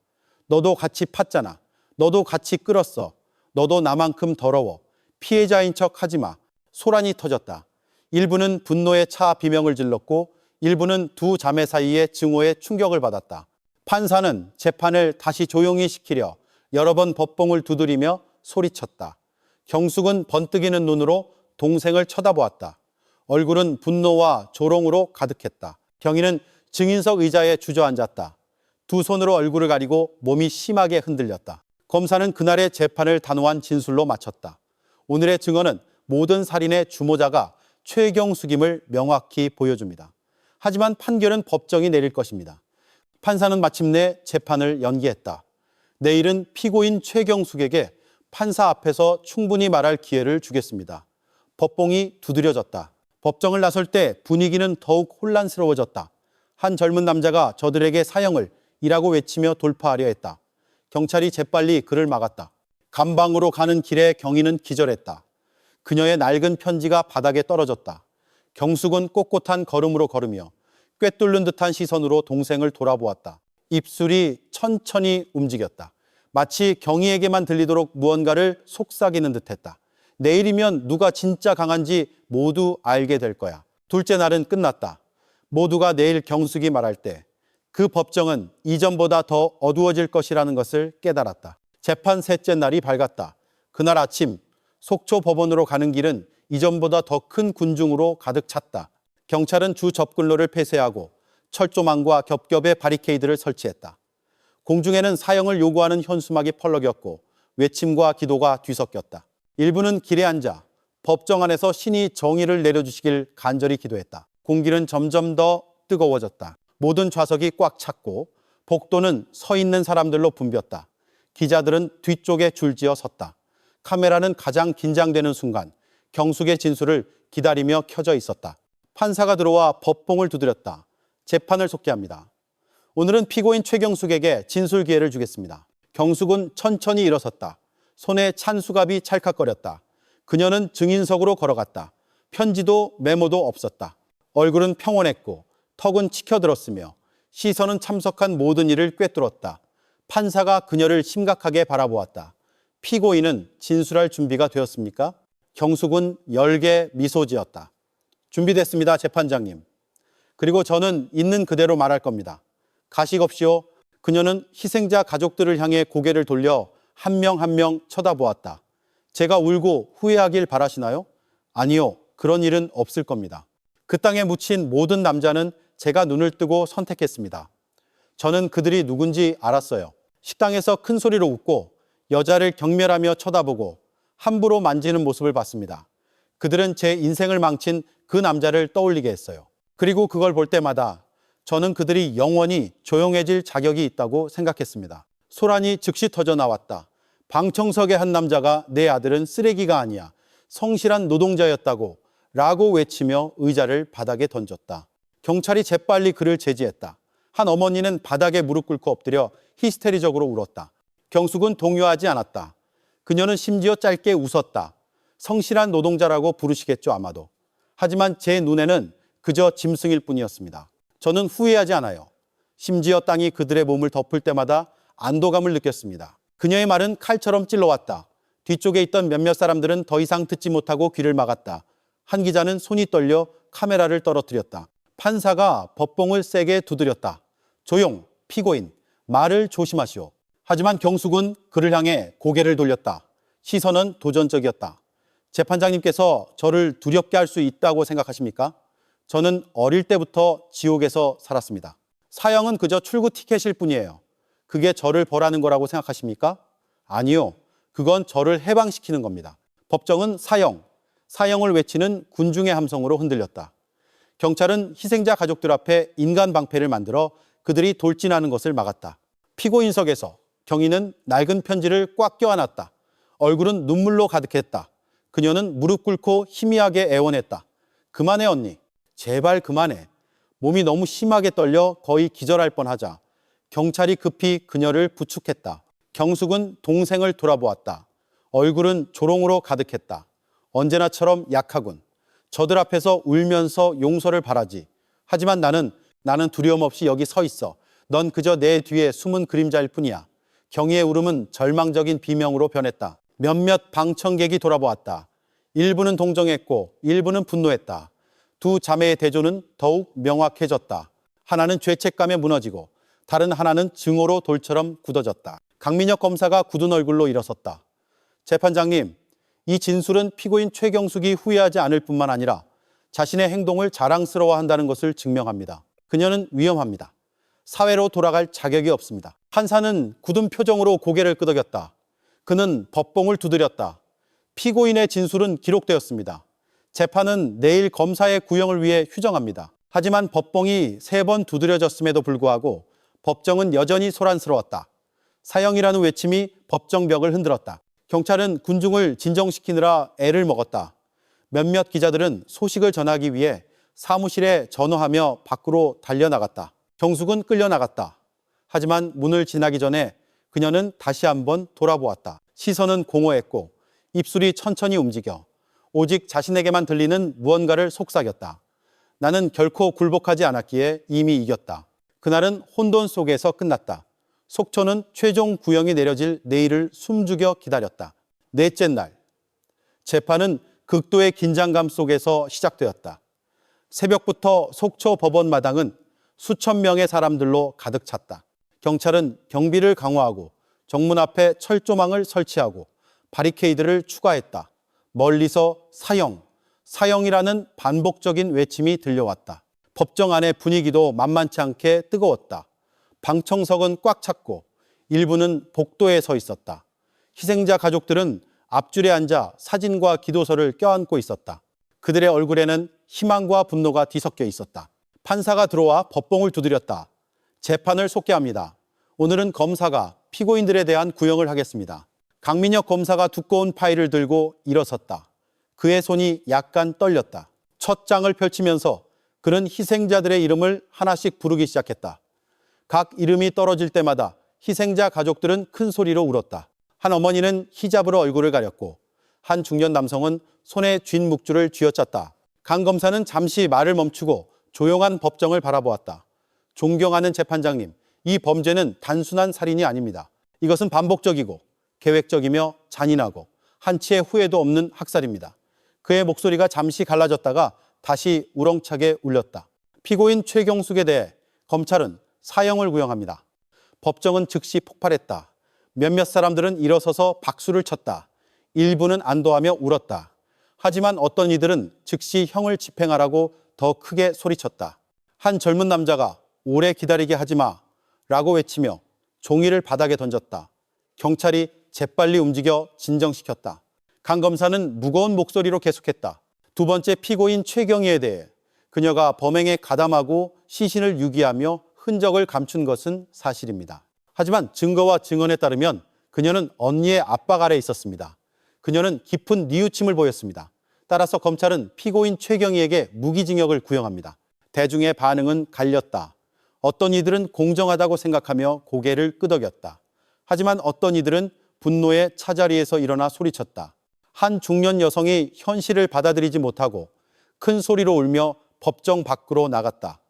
너도 같이 팠잖아. 너도 같이 끌었어. 너도 나만큼 더러워. 피해자인 척 하지 마. 소란이 터졌다. 일부는 분노에 차 비명을 질렀고 일부는 두 자매 사이의 증오에 충격을 받았다. 판사는 재판을 다시 조용히 시키려 여러 번 법봉을 두드리며 소리쳤다. 경숙은 번뜩이는 눈으로 동생을 쳐다보았다. 얼굴은 분노와 조롱으로 가득했다. 경희는 증인석 의자에 주저앉았다. 두 손으로 얼굴을 가리고 몸이 심하게 흔들렸다. 검사는 그날의 재판을 단호한 진술로 마쳤다. 오늘의 증언은 모든 살인의 주모자가 최경숙임을 명확히 보여줍니다. 하지만 판결은 법정이 내릴 것입니다. 판사는 마침내 재판을 연기했다. 내일은 피고인 최경숙에게 판사 앞에서 충분히 말할 기회를 주겠습니다. 법봉이 두드려졌다. 법정을 나설 때 분위기는 더욱 혼란스러워졌다. 한 젊은 남자가 저들에게 사형을 이라고 외치며 돌파하려 했다. 경찰이 재빨리 그를 막았다. 감방으로 가는 길에 경희는 기절했다. 그녀의 낡은 편지가 바닥에 떨어졌다. 경숙은 꼿꼿한 걸음으로 걸으며 꿰뚫는 듯한 시선으로 동생을 돌아보았다. 입술이 천천히 움직였다. 마치 경희에게만 들리도록 무언가를 속삭이는 듯했다. 내일이면 누가 진짜 강한지 모두 알게 될 거야. 둘째 날은 끝났다. 모두가 내일 경숙이 말할 때 그 법정은 이전보다 더 어두워질 것이라는 것을 깨달았다. 재판 셋째 날이 밝았다. 그날 아침 속초 법원으로 가는 길은 이전보다 더 큰 군중으로 가득 찼다. 경찰은 주 접근로를 폐쇄하고 철조망과 겹겹의 바리케이드를 설치했다. 공중에는 사형을 요구하는 현수막이 펄럭였고 외침과 기도가 뒤섞였다. 일부는 길에 앉아 법정 안에서 신이 정의를 내려주시길 간절히 기도했다. 공기는 점점 더 뜨거워졌다. 모든 좌석이 꽉 찼고 복도는 서 있는 사람들로 붐볐다. 기자들은 뒤쪽에 줄지어 섰다. 카메라는 가장 긴장되는 순간 경숙의 진술을 기다리며 켜져 있었다. 판사가 들어와 법봉을 두드렸다. 재판을 속개합니다. 오늘은 피고인 최경숙에게 진술 기회를 주겠습니다. 경숙은 천천히 일어섰다. 손에 찬 수갑이 찰칵거렸다. 그녀는 증인석으로 걸어갔다. 편지도 메모도 없었다. 얼굴은 평온했고 턱은 치켜들었으며 시선은 참석한 모든 일을 꿰뚫었다. 판사가 그녀를 심각하게 바라보았다. 피고인은 진술할 준비가 되었습니까? 경숙은 열게 미소 지었다. 준비됐습니다, 재판장님. 그리고 저는 있는 그대로 말할 겁니다. 가식 없이요. 그녀는 희생자 가족들을 향해 고개를 돌려 한 명 한 명 쳐다보았다. 제가 울고 후회하길 바라시나요? 아니요. 그런 일은 없을 겁니다. 그 땅에 묻힌 모든 남자는 제가 눈을 뜨고 선택했습니다. 저는 그들이 누군지 알았어요. 식당에서 큰 소리로 웃고 여자를 경멸하며 쳐다보고 함부로 만지는 모습을 봤습니다. 그들은 제 인생을 망친 그 남자를 떠올리게 했어요. 그리고 그걸 볼 때마다 저는 그들이 영원히 조용해질 자격이 있다고 생각했습니다. 소란이 즉시 터져 나왔다. 방청석의 한 남자가 내 아들은 쓰레기가 아니야. 성실한 노동자였다고 라고 외치며 의자를 바닥에 던졌다. 경찰이 재빨리 그를 제지했다. 한 어머니는 바닥에 무릎 꿇고 엎드려 히스테리적으로 울었다. 경숙은 동요하지 않았다. 그녀는 심지어 짧게 웃었다. 성실한 노동자라고 부르시겠죠, 아마도. 하지만 제 눈에는 그저 짐승일 뿐이었습니다. 저는 후회하지 않아요. 심지어 땅이 그들의 몸을 덮을 때마다 안도감을 느꼈습니다. 그녀의 말은 칼처럼 찔러왔다. 뒤쪽에 있던 몇몇 사람들은 더 이상 듣지 못하고 귀를 막았다. 한 기자는 손이 떨려 카메라를 떨어뜨렸다. 판사가 법봉을 세게 두드렸다. 조용, 피고인, 말을 조심하시오. 하지만 경숙은 그를 향해 고개를 돌렸다. 시선은 도전적이었다. 재판장님께서 저를 두렵게 할 수 있다고 생각하십니까? 저는 어릴 때부터 지옥에서 살았습니다. 사형은 그저 출구 티켓일 뿐이에요. 그게 저를 벌하는 거라고 생각하십니까? 아니요. 그건 저를 해방시키는 겁니다. 법정은 사형, 사형을 외치는 군중의 함성으로 흔들렸다. 경찰은 희생자 가족들 앞에 인간 방패를 만들어 그들이 돌진하는 것을 막았다. 피고인석에서 경위는 낡은 편지를 꽉 껴안았다. 얼굴은 눈물로 가득했다. 그녀는 무릎 꿇고 희미하게 애원했다. 그만해 언니. 제발 그만해. 몸이 너무 심하게 떨려 거의 기절할 뻔하자 경찰이 급히 그녀를 부축했다. 경숙은 동생을 돌아보았다. 얼굴은 조롱으로 가득했다. 언제나처럼 약하군. 저들 앞에서 울면서 용서를 바라지. 하지만 나는 두려움 없이 여기 서 있어. 넌 그저 내 뒤에 숨은 그림자일 뿐이야. 경희의 울음은 절망적인 비명으로 변했다. 몇몇 방청객이 돌아보았다. 일부는 동정했고 일부는 분노했다. 두 자매의 대조는 더욱 명확해졌다. 하나는 죄책감에 무너지고 다른 하나는 증오로 돌처럼 굳어졌다. 강민혁 검사가 굳은 얼굴로 일어섰다. 재판장님, 이 진술은 피고인 최경숙이 후회하지 않을 뿐만 아니라 자신의 행동을 자랑스러워한다는 것을 증명합니다. 그녀는 위험합니다. 사회로 돌아갈 자격이 없습니다. 판사는 굳은 표정으로 고개를 끄덕였다. 그는 법봉을 두드렸다. 피고인의 진술은 기록되었습니다. 재판은 내일 검사의 구형을 위해 휴정합니다. 하지만 법봉이 3번 두드려졌음에도 불구하고 법정은 여전히 소란스러웠다. 사형이라는 외침이 법정 벽을 흔들었다. 경찰은 군중을 진정시키느라 애를 먹었다. 몇몇 기자들은 소식을 전하기 위해 사무실에 전화하며 밖으로 달려나갔다. 경숙은 끌려나갔다. 하지만 문을 지나기 전에 그녀는 다시 한번 돌아보았다. 시선은 공허했고 입술이 천천히 움직여 오직 자신에게만 들리는 무언가를 속삭였다. 나는 결코 굴복하지 않았기에 이미 이겼다. 그날은 혼돈 속에서 끝났다. 속초는 최종 구형이 내려질 내일을 숨죽여 기다렸다. 넷째 날, 재판은 극도의 긴장감 속에서 시작되었다. 새벽부터 속초 법원 마당은 수천 명의 사람들로 가득 찼다. 경찰은 경비를 강화하고 정문 앞에 철조망을 설치하고 바리케이드를 추가했다. 멀리서 사형, 사형이라는 반복적인 외침이 들려왔다. 법정 안의 분위기도 만만치 않게 뜨거웠다. 방청석은 꽉 찼고 일부는 복도에 서 있었다. 희생자 가족들은 앞줄에 앉아 사진과 기도서를 껴안고 있었다. 그들의 얼굴에는 희망과 분노가 뒤섞여 있었다. 판사가 들어와 법봉을 두드렸다. 재판을 속개합니다. 오늘은 검사가 피고인들에 대한 구형을 하겠습니다. 강민혁 검사가 두꺼운 파일을 들고 일어섰다. 그의 손이 약간 떨렸다. 첫 장을 펼치면서 그는 희생자들의 이름을 하나씩 부르기 시작했다. 각 이름이 떨어질 때마다 희생자 가족들은 큰 소리로 울었다. 한 어머니는 히잡으로 얼굴을 가렸고 한 중년 남성은 손에 쥔 묵주를 쥐어짰다. 강 검사는 잠시 말을 멈추고 조용한 법정을 바라보았다. 존경하는 재판장님, 이 범죄는 단순한 살인이 아닙니다. 이것은 반복적이고 계획적이며 잔인하고 한치의 후회도 없는 학살입니다. 그의 목소리가 잠시 갈라졌다가 다시 우렁차게 울렸다. 피고인 최경숙에 대해 검찰은 사형을 구형합니다. 법정은 즉시 폭발했다. 몇몇 사람들은 일어서서 박수를 쳤다. 일부는 안도하며 울었다. 하지만 어떤 이들은 즉시 형을 집행하라고 더 크게 소리쳤다. 한 젊은 남자가 오래 기다리게 하지 마 라고 외치며 종이를 바닥에 던졌다. 경찰이 재빨리 움직여 진정시켰다. 강 검사는 무거운 목소리로 계속했다. 두 번째 피고인 최경희에 대해 그녀가 범행에 가담하고 시신을 유기하며 흔적을 감춘 것은 사실입니다. 하지만 증거와 증언에 따르면 그녀는 언니의 압박 아래 있었습니다. 그녀는 깊은 뉘우침을 보였습니다. 따라서 검찰은 피고인 최경희에게 무기징역을 구형합니다. 대중의 반응은 갈렸다. 어떤 이들은 공정하다고 생각하며 고개를 끄덕였다. 하지만 어떤 이들은 분노에 차자리에서 일어나 소리쳤다. 한 중년 여성이 현실을 받아들이지 못하고 큰 소리로 울며 법정 밖으로 나갔다.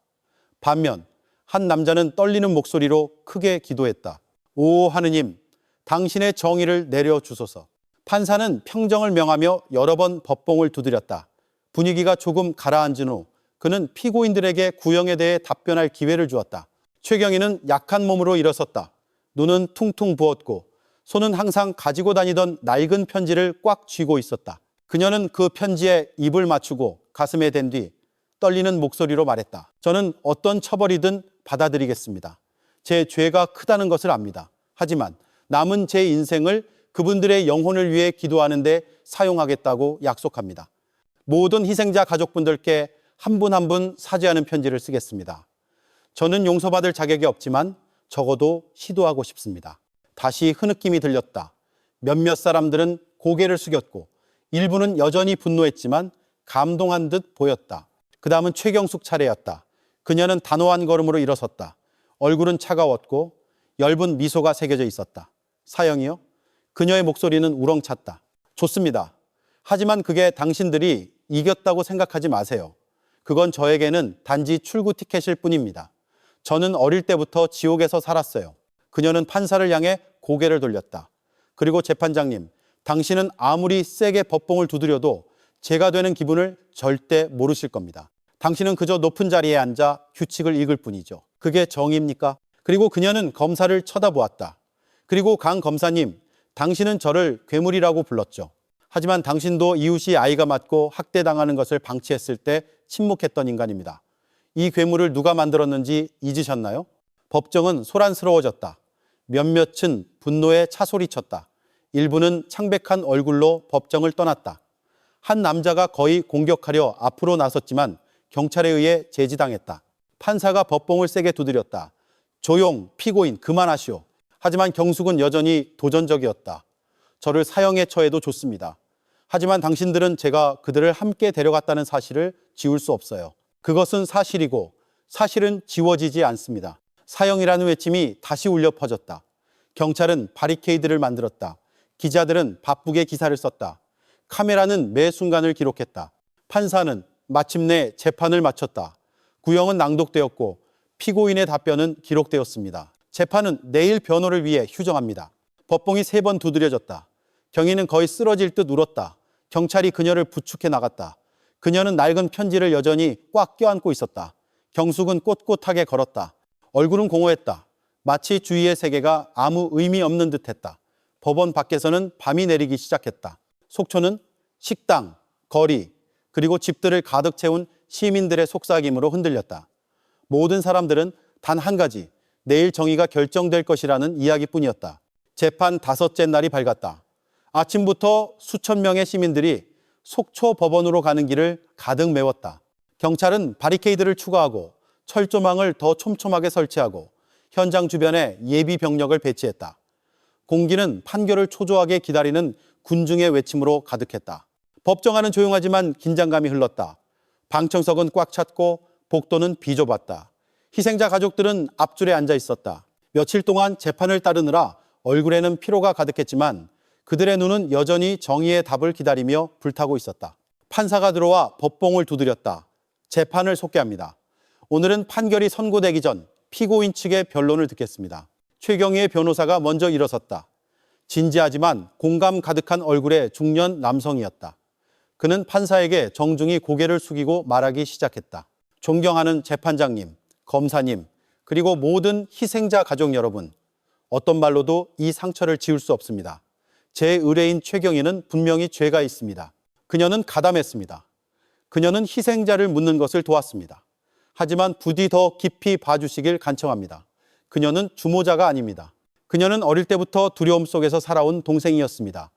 반면 한 남자는 떨리는 목소리로 크게 기도했다. 오 하느님, 당신의 정의를 내려주소서. 판사는 평정을 명하며 여러 번 법봉을 두드렸다. 분위기가 조금 가라앉은 후 그는 피고인들에게 구형에 대해 답변할 기회를 주었다. 최경희는 약한 몸으로 일어섰다. 눈은 퉁퉁 부었고 손은 항상 가지고 다니던 낡은 편지를 꽉 쥐고 있었다. 그녀는 그 편지에 입을 맞추고 가슴에 댄 뒤 떨리는 목소리로 말했다. 저는 어떤 처벌이든 받아들이겠습니다. 제 죄가 크다는 것을 압니다. 하지만 남은 제 인생을 그분들의 영혼을 위해 기도하는 데 사용하겠다고 약속합니다. 모든 희생자 가족분들께 한 분 한 분 사죄하는 편지를 쓰겠습니다. 저는 용서받을 자격이 없지만 적어도 시도하고 싶습니다. 다시 흐느낌이 들렸다. 몇몇 사람들은 고개를 숙였고 일부는 여전히 분노했지만 감동한 듯 보였다. 그 다음은 최경숙 차례였다. 그녀는 단호한 걸음으로 일어섰다. 얼굴은 차가웠고 엷은 미소가 새겨져 있었다. 사형이요? 그녀의 목소리는 우렁찼다. 좋습니다. 하지만 그게 당신들이 이겼다고 생각하지 마세요. 그건 저에게는 단지 출구 티켓일 뿐입니다. 저는 어릴 때부터 지옥에서 살았어요. 그녀는 판사를 향해 고개를 돌렸다. 그리고 재판장님, 당신은 아무리 세게 법봉을 두드려도 제가 되는 기분을 절대 모르실 겁니다. 당신은 그저 높은 자리에 앉아 규칙을 읽을 뿐이죠. 그게 정의입니까? 그리고 그녀는 검사를 쳐다보았다. 그리고 강 검사님, 당신은 저를 괴물이라고 불렀죠. 하지만 당신도 이웃이 아이가 맞고 학대당하는 것을 방치했을 때 침묵했던 인간입니다. 이 괴물을 누가 만들었는지 잊으셨나요? 법정은 소란스러워졌다. 몇몇은 분노에 차소리쳤다. 일부는 창백한 얼굴로 법정을 떠났다. 한 남자가 거의 공격하려 앞으로 나섰지만 경찰에 의해 제지당했다. 판사가 법봉을 세게 두드렸다. 조용, 피고인, 그만하시오. 하지만 경숙은 여전히 도전적이었다. 저를 사형에 처해도 좋습니다. 하지만 당신들은 제가 그들을 함께 데려갔다는 사실을 지울 수 없어요. 그것은 사실이고 사실은 지워지지 않습니다. 사형이라는 외침이 다시 울려 퍼졌다. 경찰은 바리케이드를 만들었다. 기자들은 바쁘게 기사를 썼다. 카메라는 매 순간을 기록했다. 판사는 마침내 재판을 마쳤다. 구형은 낭독되었고 피고인의 답변은 기록되었습니다. 재판은 내일 변호를 위해 휴정합니다. 법봉이 3번 두드려졌다. 경희는 거의 쓰러질 듯 울었다. 경찰이 그녀를 부축해 나갔다. 그녀는 낡은 편지를 여전히 꽉 껴안고 있었다. 경숙은 꼿꼿하게 걸었다. 얼굴은 공허했다. 마치 주위의 세계가 아무 의미 없는 듯했다. 법원 밖에서는 밤이 내리기 시작했다. 속초는 식당, 거리, 그리고 집들을 가득 채운 시민들의 속삭임으로 흔들렸다. 모든 사람들은 단 한 가지, 내일 정의가 결정될 것이라는 이야기뿐이었다. 재판 5째 날이 밝았다. 아침부터 수천 명의 시민들이 속초 법원으로 가는 길을 가득 메웠다. 경찰은 바리케이드를 추가하고 철조망을 더 촘촘하게 설치하고 현장 주변에 예비 병력을 배치했다. 공기는 판결을 초조하게 기다리는 군중의 외침으로 가득했다. 법정안은 조용하지만 긴장감이 흘렀다. 방청석은 꽉 찼고 복도는 비좁았다. 희생자 가족들은 앞줄에 앉아 있었다. 며칠 동안 재판을 따르느라 얼굴에는 피로가 가득했지만 그들의 눈은 여전히 정의의 답을 기다리며 불타고 있었다. 판사가 들어와 법봉을 두드렸다. 재판을 속개합니다. 오늘은 판결이 선고되기 전 피고인 측의 변론을 듣겠습니다. 최경희의 변호사가 먼저 일어섰다. 진지하지만 공감 가득한 얼굴의 중년 남성이었다. 그는 판사에게 정중히 고개를 숙이고 말하기 시작했다. 존경하는 재판장님, 검사님, 그리고 모든 희생자 가족 여러분, 어떤 말로도 이 상처를 지울 수 없습니다. 제 의뢰인 최경희는 분명히 죄가 있습니다. 그녀는 가담했습니다. 그녀는 희생자를 묻는 것을 도왔습니다. 하지만 부디 더 깊이 봐주시길 간청합니다. 그녀는 주모자가 아닙니다. 그녀는 어릴 때부터 두려움 속에서 살아온 동생이었습니다.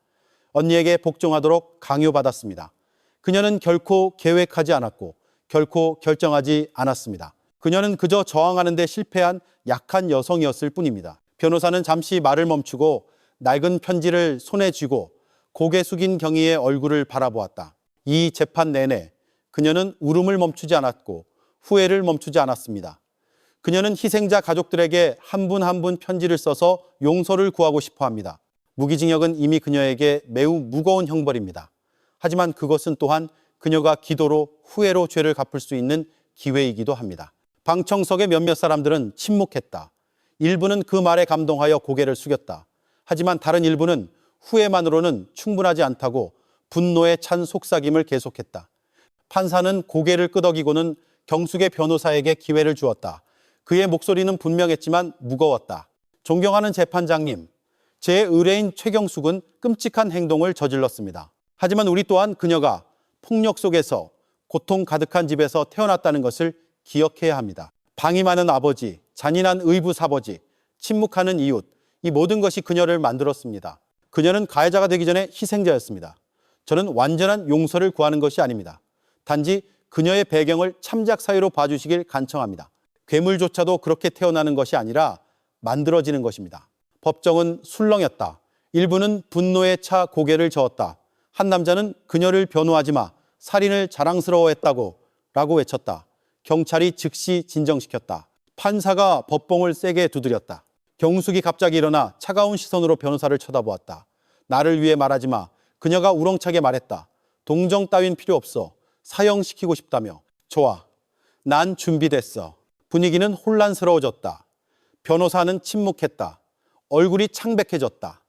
언니에게 복종하도록 강요받았습니다. 그녀는 결코 계획하지 않았고 결코 결정하지 않았습니다. 그녀는 그저 저항하는 데 실패한 약한 여성이었을 뿐입니다. 변호사는 잠시 말을 멈추고 낡은 편지를 손에 쥐고 고개 숙인 경희의 얼굴을 바라보았다. 이 재판 내내 그녀는 울음을 멈추지 않았고 후회를 멈추지 않았습니다. 그녀는 희생자 가족들에게 한 분 한 분 편지를 써서 용서를 구하고 싶어 합니다. 무기징역은 이미 그녀에게 매우 무거운 형벌입니다. 하지만 그것은 또한 그녀가 기도로 후회로 죄를 갚을 수 있는 기회이기도 합니다. 방청석의 몇몇 사람들은 침묵했다. 일부는 그 말에 감동하여 고개를 숙였다. 하지만 다른 일부는 후회만으로는 충분하지 않다고 분노에 찬 속삭임을 계속했다. 판사는 고개를 끄덕이고는 경숙의 변호사에게 기회를 주었다. 그의 목소리는 분명했지만 무거웠다. 존경하는 재판장님, 제 의뢰인 최경숙은 끔찍한 행동을 저질렀습니다. 하지만 우리 또한 그녀가 폭력 속에서 고통 가득한 집에서 태어났다는 것을 기억해야 합니다. 방임하는 아버지, 잔인한 의붓아버지, 침묵하는 이웃, 이 모든 것이 그녀를 만들었습니다. 그녀는 가해자가 되기 전에 희생자였습니다. 저는 완전한 용서를 구하는 것이 아닙니다. 단지 그녀의 배경을 참작 사유로 봐주시길 간청합니다. 괴물조차도 그렇게 태어나는 것이 아니라 만들어지는 것입니다. 법정은 술렁였다. 일부는 분노에 차 고개를 저었다. 한 남자는 그녀를 변호하지 마, 살인을 자랑스러워했다고 라고 외쳤다. 경찰이 즉시 진정시켰다. 판사가 법봉을 세게 두드렸다. 경숙이 갑자기 일어나 차가운 시선으로 변호사를 쳐다보았다. 나를 위해 말하지 마. 그녀가 우렁차게 말했다. 동정 따윈 필요 없어. 사형시키고 싶다며. 좋아. 난 준비됐어. 분위기는 혼란스러워졌다. 변호사는 침묵했다. 얼굴이 창백해졌다.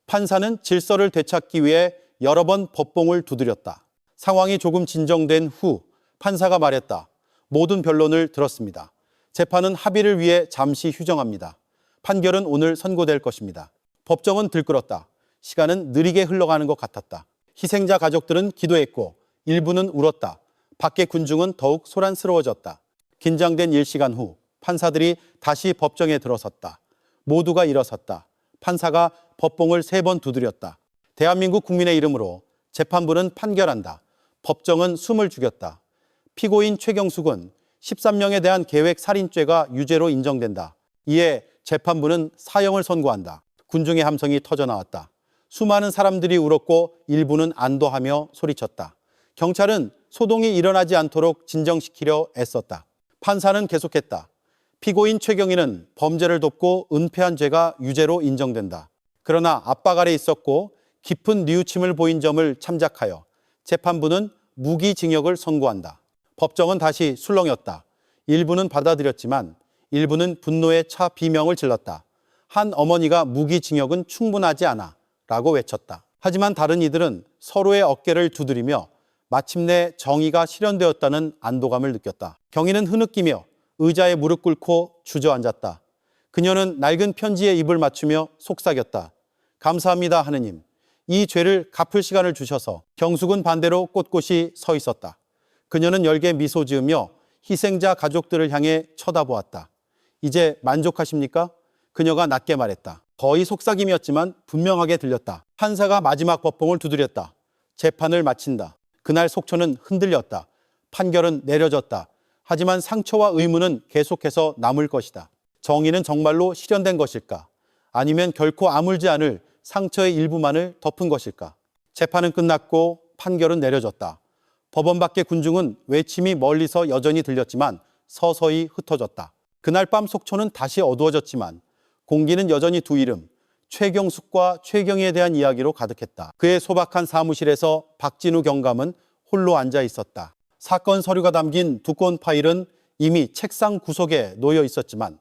판사는 질서를 되찾기 위해 여러 번 법봉을 두드렸다. 상황이 조금 진정된 후 판사가 말했다. 모든 변론을 들었습니다. 재판은 합의를 위해 잠시 휴정합니다. 판결은 오늘 선고될 것입니다. 법정은 들끓었다. 시간은 느리게 흘러가는 것 같았다. 희생자 가족들은 기도했고 일부는 울었다. 밖의 군중은 더욱 소란스러워졌다. 긴장된 일시간 후 판사들이 다시 법정에 들어섰다. 모두가 일어섰다. 판사가 법봉을 3번 두드렸다. 대한민국 국민의 이름으로 재판부는 판결한다. 법정은 숨을 죽였다. 피고인 최경숙은 13명에 대한 계획 살인죄가 유죄로 인정된다. 이에 재판부는 사형을 선고한다. 군중의 함성이 터져나왔다. 수많은 사람들이 울었고 일부는 안도하며 소리쳤다. 경찰은 소동이 일어나지 않도록 진정시키려 애썼다. 판사는 계속했다. 피고인 최경희는 범죄를 돕고 은폐한 죄가 유죄로 인정된다. 그러나 압박 아래 있었고 깊은 뉘우침을 보인 점을 참작하여 재판부는 무기징역을 선고한다. 법정은 다시 술렁였다. 일부는 받아들였지만 일부는 분노에 차 비명을 질렀다. 한 어머니가 무기징역은 충분하지 않아 라고 외쳤다. 하지만 다른 이들은 서로의 어깨를 두드리며 마침내 정의가 실현되었다는 안도감을 느꼈다. 경희는 흐느끼며 의자에 무릎 꿇고 주저앉았다. 그녀는 낡은 편지에 입을 맞추며 속삭였다. 감사합니다, 하느님. 이 죄를 갚을 시간을 주셔서. 경숙은 반대로 꼿꼿이 서 있었다. 그녀는 열게 미소 지으며 희생자 가족들을 향해 쳐다보았다. 이제 만족하십니까? 그녀가 낮게 말했다. 거의 속삭임이었지만 분명하게 들렸다. 판사가 마지막 법봉을 두드렸다. 재판을 마친다. 그날 속초는 흔들렸다. 판결은 내려졌다. 하지만 상처와 의문은 계속해서 남을 것이다. 정의는 정말로 실현된 것일까? 아니면 결코 아물지 않을 상처의 일부만을 덮은 것일까? 재판은 끝났고 판결은 내려졌다. 법원 밖의 군중은 외침이 멀리서 여전히 들렸지만 서서히 흩어졌다. 그날 밤 속초는 다시 어두워졌지만 공기는 여전히 두 이름, 최경숙과 최경희에 대한 이야기로 가득했다. 그의 소박한 사무실에서 박진우 경감은 홀로 앉아 있었다. 사건 서류가 담긴 두꺼운 파일은 이미 책상 구석에 놓여 있었지만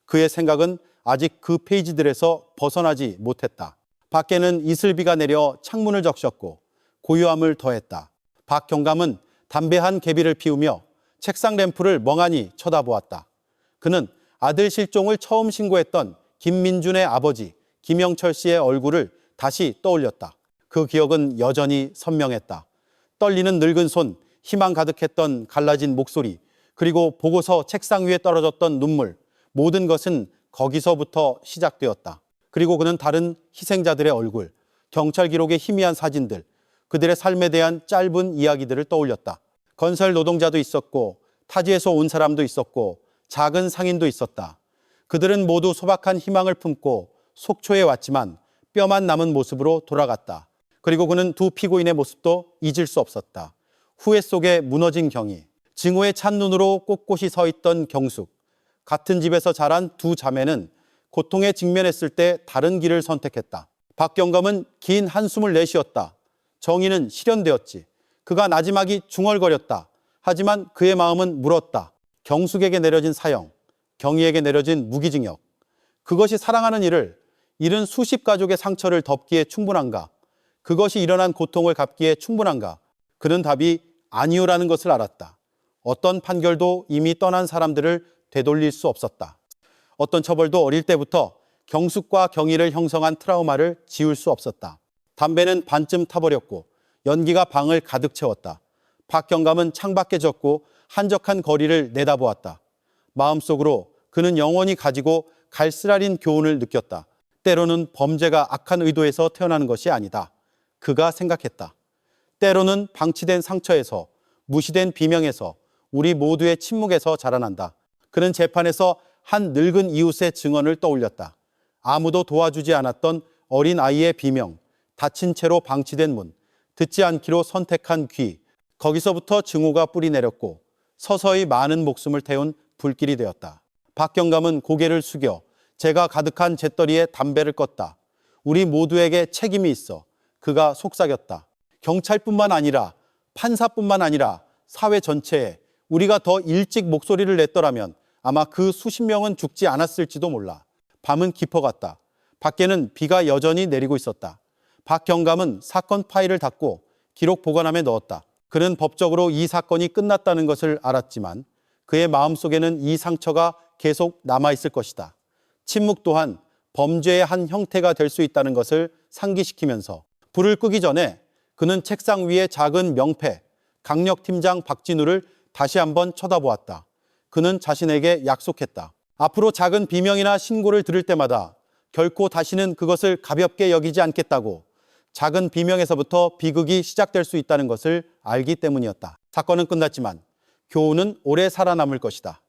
그의 생각은 아직 그 페이지들에서 벗어나지 못했다. 밖에는 이슬비가 내려 창문을 적셨고 고요함을 더했다. 박 경감은 담배 한 개비를 피우며 책상 램프를 멍하니 쳐다보았다. 그는 아들 실종을 처음 신고했던 김민준의 아버지 김영철 씨의 얼굴을 다시 떠올렸다. 그 기억은 여전히 선명했다. 떨리는 늙은 손, 희망 가득했던 갈라진 목소리, 그리고 보고서 책상 위에 떨어졌던 눈물, 모든 것은 거기서부터 시작되었다. 그리고 그는 다른 희생자들의 얼굴, 경찰 기록의 희미한 사진들, 그들의 삶에 대한 짧은 이야기들을 떠올렸다. 건설 노동자도 있었고 타지에서 온 사람도 있었고 작은 상인도 있었다. 그들은 모두 소박한 희망을 품고 속초에 왔지만 뼈만 남은 모습으로 돌아갔다. 그리고 그는 두 피고인의 모습도 잊을 수 없었다. 후회 속에 무너진 경위, 증오의 찬 눈으로 꼿꼿이 서 있던 경숙, 같은 집에서 자란 두 자매는 고통에 직면했을 때 다른 길을 선택했다. 박경감은 긴 한숨을 내쉬었다. 정의는 실현되었지. 그가 나지막이 중얼거렸다. 하지만 그의 마음은 물었다. 경숙에게 내려진 사형, 경희에게 내려진 무기징역. 그것이 사랑하는 이를 잃은 수십 가족의 상처를 덮기에 충분한가? 그것이 일어난 고통을 갚기에 충분한가? 그는 답이 아니오라는 것을 알았다. 어떤 판결도 이미 떠난 사람들을 되돌릴 수 없었다. 어떤 처벌도 어릴 때부터 경숙과 경희를 형성한 트라우마를 지울 수 없었다. 담배는 반쯤 타버렸고 연기가 방을 가득 채웠다. 박경감은 창밖에 졌고 한적한 거리를 내다보았다. 마음속으로 그는 영원히 가지고 갈쓸하린 교훈을 느꼈다. 때로는 범죄가 악한 의도에서 태어나는 것이 아니다. 그가 생각했다. 때로는 방치된 상처에서, 무시된 비명에서, 우리 모두의 침묵에서 자라난다. 그는 재판에서 한 늙은 이웃의 증언을 떠올렸다. 아무도 도와주지 않았던 어린 아이의 비명, 다친 채로 방치된 문, 듣지 않기로 선택한 귀, 거기서부터 증오가 뿌리내렸고 서서히 많은 목숨을 태운 불길이 되었다. 박경감은 고개를 숙여 재가 가득한 재떨이에 담배를 껐다. 우리 모두에게 책임이 있어. 그가 속삭였다. 경찰뿐만 아니라 판사뿐만 아니라 사회 전체에 우리가 더 일찍 목소리를 냈더라면 아마 그 수십 명은 죽지 않았을지도 몰라. 밤은 깊어갔다. 밖에는 비가 여전히 내리고 있었다. 박경감은 사건 파일을 닫고 기록 보관함에 넣었다. 그는 법적으로 이 사건이 끝났다는 것을 알았지만 그의 마음속에는 이 상처가 계속 남아있을 것이다. 침묵 또한 범죄의 한 형태가 될 수 있다는 것을 상기시키면서 불을 끄기 전에 그는 책상 위에 작은 명패, 강력팀장 박진우를 다시 한번 쳐다보았다. 그는 자신에게 약속했다. 앞으로 작은 비명이나 신고를 들을 때마다 결코 다시는 그것을 가볍게 여기지 않겠다고. 작은 비명에서부터 비극이 시작될 수 있다는 것을 알기 때문이었다. 사건은 끝났지만 교훈은 오래 살아남을 것이다.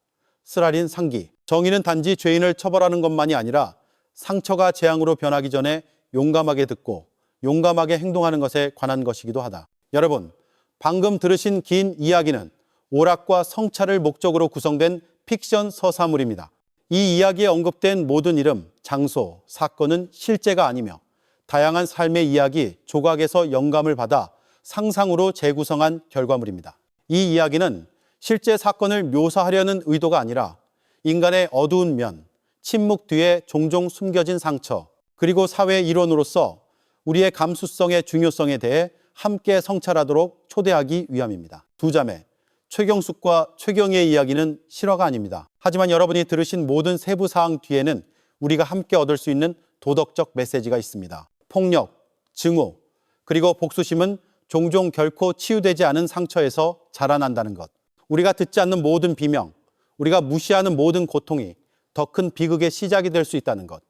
쓰라린 상기. 정의는 단지 죄인을 처벌하는 것만이 아니라 상처가 재앙으로 변하기 전에 용감하게 듣고 용감하게 행동하는 것에 관한 것이기도 하다. 여러분, 방금 들으신 긴 이야기는 오락과 성찰을 목적으로 구성된 픽션 서사물입니다. 이 이야기에 언급된 모든 이름, 장소, 사건은 실제가 아니며 다양한 삶의 이야기, 조각에서 영감을 받아 상상으로 재구성한 결과물입니다. 이 이야기는 실제 사건을 묘사하려는 의도가 아니라 인간의 어두운 면, 침묵 뒤에 종종 숨겨진 상처, 그리고 사회의 일원으로서 우리의 감수성의 중요성에 대해 함께 성찰하도록 초대하기 위함입니다. 두 자매, 최경숙과 최경희의 이야기는 실화가 아닙니다. 하지만 여러분이 들으신 모든 세부 사항 뒤에는 우리가 함께 얻을 수 있는 도덕적 메시지가 있습니다. 폭력, 증오, 그리고 복수심은 종종 결코 치유되지 않은 상처에서 자라난다는 것. 우리가 듣지 않는 모든 비명, 우리가 무시하는 모든 고통이 더 큰 비극의 시작이 될 수 있다는 것.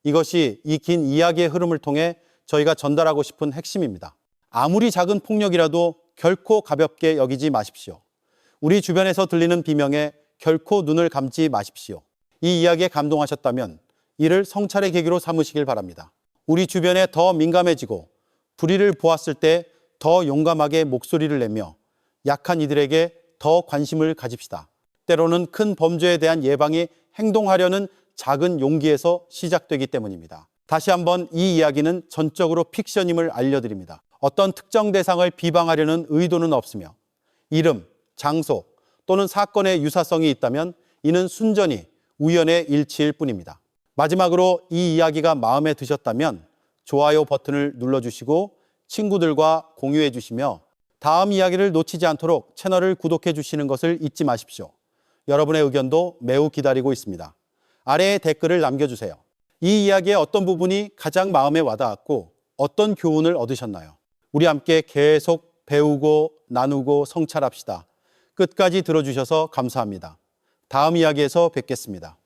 이것이 이 긴 이야기의 흐름을 통해 저희가 전달하고 싶은 핵심입니다. 아무리 작은 폭력이라도 결코 가볍게 여기지 마십시오. 우리 주변에서 들리는 비명에 결코 눈을 감지 마십시오. 이 이야기에 감동하셨다면 이를 성찰의 계기로 삼으시길 바랍니다. 우리 주변에 더 민감해지고 불의를 보았을 때 더 용감하게 목소리를 내며 약한 이들에게 더 관심을 가집시다. 때로는 큰 범죄에 대한 예방이 행동하려는 작은 용기에서 시작되기 때문입니다. 다시 한번 이 이야기는 전적으로 픽션임을 알려드립니다. 어떤 특정 대상을 비방하려는 의도는 없으며 이름, 장소 또는 사건의 유사성이 있다면 이는 순전히 우연의 일치일 뿐입니다. 마지막으로 이 이야기가 마음에 드셨다면 좋아요 버튼을 눌러주시고 친구들과 공유해 주시며 다음 이야기를 놓치지 않도록 채널을 구독해 주시는 것을 잊지 마십시오. 여러분의 의견도 매우 기다리고 있습니다. 아래에 댓글을 남겨주세요. 이 이야기의 어떤 부분이 가장 마음에 와닿았고 어떤 교훈을 얻으셨나요? 우리 함께 계속 배우고 나누고 성찰합시다. 끝까지 들어주셔서 감사합니다. 다음 이야기에서 뵙겠습니다.